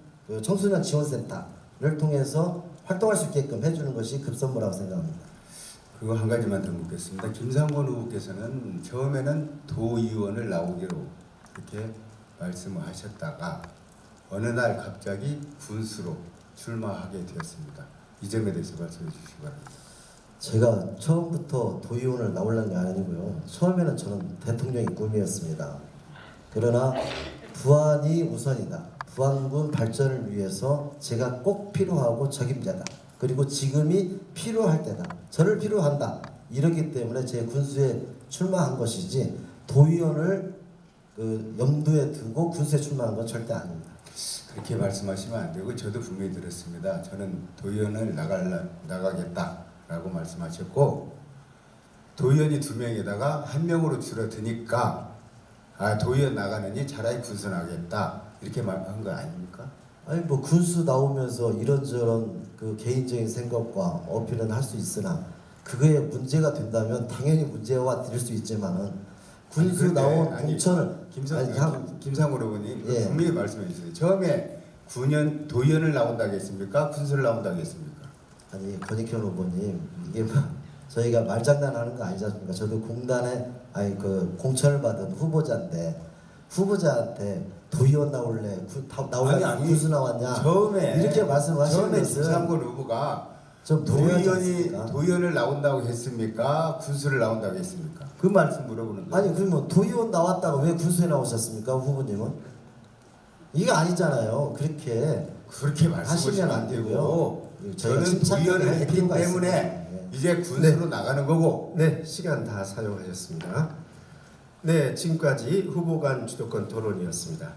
Speaker 6: 청소년 지원센터를 통해서 활동할 수 있게끔 해주는 것이 급선무라고 생각합니다.
Speaker 4: 그거 한 가지만 더 묻겠습니다. 김상곤 후보께서는 처음에는 도의원을 나오기로 이렇게 말씀을 하셨다가 어느 날 갑자기 군수로 출마하게 되었습니다. 이 점에 대해서 말씀해 주시기 바랍니다.
Speaker 6: 제가 처음부터 도의원을 나오려는 게 아니고요. 처음에는 저는 대통령이 꿈이었습니다. 그러나 부안이 우선이다. 부안군 발전을 위해서 제가 꼭 필요하고 적임자다. 그리고 지금이 필요할 때다. 저를 필요한다. 이러기 때문에 제 군수에 출마한 것이지 도의원을 염두에 두고 군수에 출마한 건 절대 아닙니다.
Speaker 4: 그렇게 말씀하시면 안 되고 저도 분명히 들었습니다. 저는 도의원을 나가겠다라고 말씀하셨고 도의원이 2명에다가 1명으로 줄어드니까 도의원 나가느니 차라리 군수 나가겠다 이렇게 말한 거 아닙니까?
Speaker 6: 아니 뭐 군수 나오면서 이런저런 그 개인적인 생각과 어필은 할 수 있으나 그거에 문제가 된다면 당연히 문제와 될 수 있지만은 군수 나온 공천을
Speaker 4: 김상곤 의원님
Speaker 6: 예.
Speaker 4: 분명히 말씀해 주세요. 처음에 도의원을 나온다고 했습니까? 군수를 나온다고 했습니까?
Speaker 6: 아니 권익현 후보님 이게 뭐 저희가 말장난하는 거 아니지 않습니까? 저도 공단에 공천을 받은 후보자인데 후보자한테 도의원 나올래 군수 나왔냐
Speaker 4: 처음에
Speaker 6: 이렇게 말씀하시는
Speaker 4: 처음에
Speaker 6: 것은
Speaker 4: 김상곤 후보가
Speaker 6: 좀
Speaker 4: 도의원을 나온다고 했습니까? 군수를 나온다고 했습니까? 그 말씀 물어보는 거예요.
Speaker 6: 아니 그러면 도의원 나왔다가 왜 군수에 나오셨습니까 후보님은? 이게 아니잖아요. 그렇게
Speaker 4: 말씀하시면 안 되고
Speaker 6: 저희가
Speaker 4: 저는 도의원을
Speaker 6: 할
Speaker 4: 했기
Speaker 6: 필요가
Speaker 4: 때문에
Speaker 6: 있습니다.
Speaker 4: 이제 군수로 나가는 거고
Speaker 3: 네, 시간 다 사용하셨습니다. 네, 지금까지 후보 간 주도권 토론이었습니다.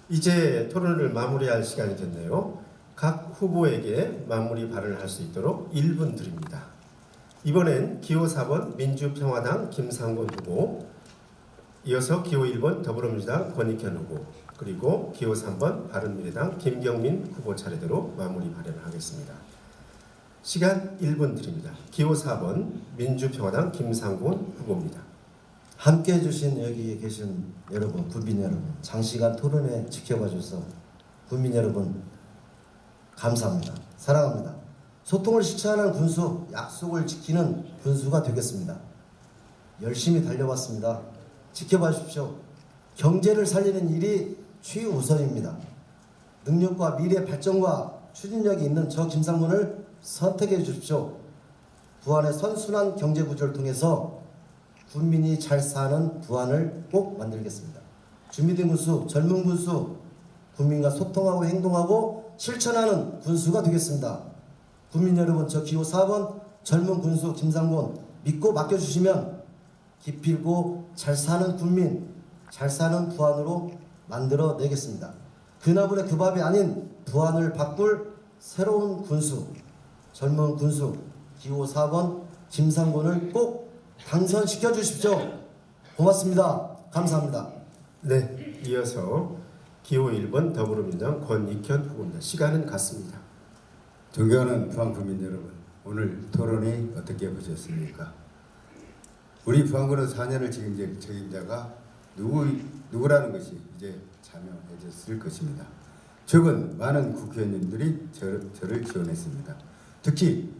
Speaker 3: 이제 토론을 마무리할 시간이 됐네요. 각 후보에게 마무리 발언을 할 수 있도록 1분 드립니다. 이번엔 기호 4번 민주평화당 김상곤 후보, 이어서 기호 1번 더불어민주당 권익현 후보, 그리고 기호 3번 바른미래당 김경민 후보 차례대로 마무리 발언을 하겠습니다. 시간 1분 드립니다. 기호 4번 민주평화당 김상곤 후보입니다.
Speaker 6: 함께 해주신 여기 계신 여러분, 국민 여러분, 장시간 토론회 지켜봐 주셔서 국민 여러분 감사합니다. 사랑합니다. 소통을 실천하는 군수, 약속을 지키는 군수가 되겠습니다. 열심히 달려왔습니다. 지켜봐 주십시오. 경제를 살리는 일이 최우선입니다. 능력과 미래 발전과 추진력이 있는 저 김상곤을 선택해 주십시오. 부안의 선순환 경제 구조를 통해서 국민이 잘 사는 부안을 꼭 만들겠습니다. 준비된 군수, 젊은 군수, 국민과 소통하고 행동하고 실천하는 군수가 되겠습니다. 국민 여러분, 저 기호 4번 젊은 군수 김상곤 믿고 맡겨주시면 기필고 잘 사는 국민, 잘 사는 부안으로 만들어내겠습니다. 그나물의 그 밥이 아닌 부안을 바꿀 새로운 군수, 젊은 군수 기호 4번 김상곤을 꼭 당선시켜 주십시오. 고맙습니다. 감사합니다.
Speaker 3: 네, 이어서 기호 1번 더불어민주당 권익현 후보입니다. 시간은 같습니다.
Speaker 4: 존경하는 부안 국민 여러분, 오늘 토론이 어떻게 보셨습니까? 우리 부안군은 4년을 책임자가 누구라는 것이 이제 자명해졌을 것입니다. 최근 많은 국회의원님들이 저를 지원했습니다. 특히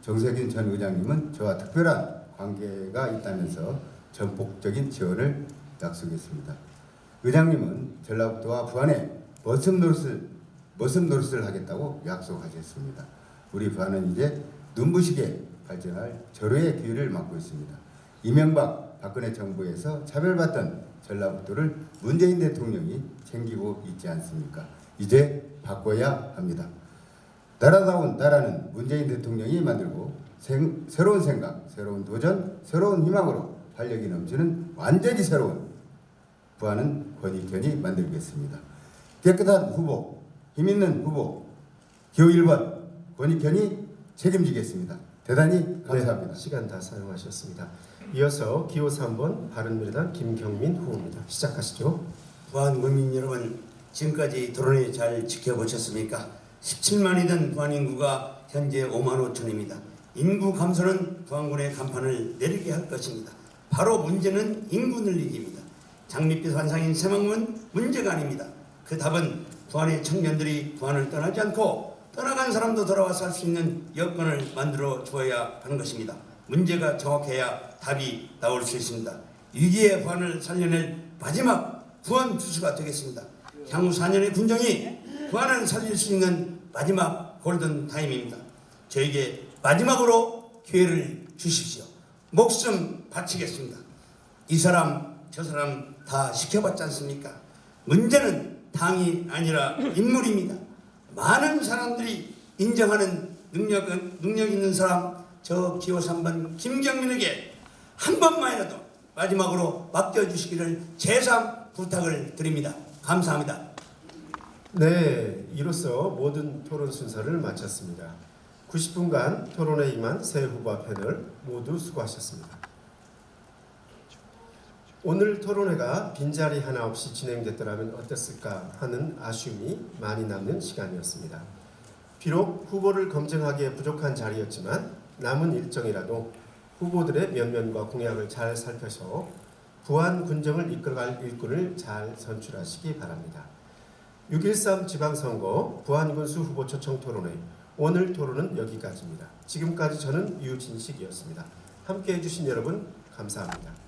Speaker 4: 정세균 전 의장님은 저와 특별한 관계가 있다면서 전폭적인 지원을 약속했습니다. 의장님은 전라북도와 부안에 머슴 노릇을 하겠다고 약속하셨습니다. 우리 부안은 이제 눈부시게 발전할 절호의 기회를 맞고 있습니다. 이명박 박근혜 정부에서 차별받던 전라북도를 문재인 대통령이 챙기고 있지 않습니까? 이제 바꿔야 합니다. 나라다운 나라는 문재인 대통령이 만들고 새로운 생각, 새로운 도전, 새로운 희망으로 활력이 넘치는 완전히 새로운 부안은 권익현이 만들겠습니다. 깨끗한 후보, 힘있는 후보, 기호 1번 권익현이 책임지겠습니다. 대단히 감사합니다.
Speaker 3: 네, 시간 다 사용하셨습니다. 이어서 기호 3번 바른미래당 김경민 후보입니다. 시작하시죠.
Speaker 5: 부안 국민 여러분, 지금까지 토론회 잘 지켜보셨습니까? 17만이던 부안 인구가 현재 5만 5천입니다. 인구 감소는 부안군의 간판을 내리게 할 것입니다. 바로 문제는 인구 늘리기입니다. 장밋빛 환상인 새만금은 문제가 아닙니다. 그 답은 부안의 청년들이 부안을 떠나지 않고 떠나간 사람도 돌아와서 할 수 있는 여건을 만들어 주어야 하는 것입니다. 문제가 정확해야 답이 나올 수 있습니다. 위기의 부안을 살려낼 마지막 부안 투수가 되겠습니다. 향후 4년의 군정이 부안을 살릴 수 있는 마지막 골든 타임입니다. 저에게 마지막으로 기회를 주십시오. 목숨 바치겠습니다. 이 사람 저 사람 다 시켜봤지 않습니까? 문제는 당이 아니라 인물입니다. 많은 사람들이 인정하는 능력 있는 사람, 저 기호 3번 김경민에게 한 번만이라도 마지막으로 맡겨주시기를 재상 부탁을 드립니다. 감사합니다.
Speaker 3: 네, 이로써 모든 토론 순서를 마쳤습니다. 90분간 토론에 임한 세 후보 패널 모두 수고하셨습니다. 오늘 토론회가 빈자리 하나 없이 진행됐더라면 어땠을까 하는 아쉬움이 많이 남는 시간이었습니다. 비록 후보를 검증하기에 부족한 자리였지만 남은 일정이라도 후보들의 면면과 공약을 잘 살펴서 부안 군정을 이끌어갈 일꾼을 잘 선출하시기 바랍니다. 6.13 지방선거 부안군수 후보 초청 토론회 오늘 토론은 여기까지입니다. 지금까지 저는 유진식이었습니다. 함께해 주신 여러분 감사합니다.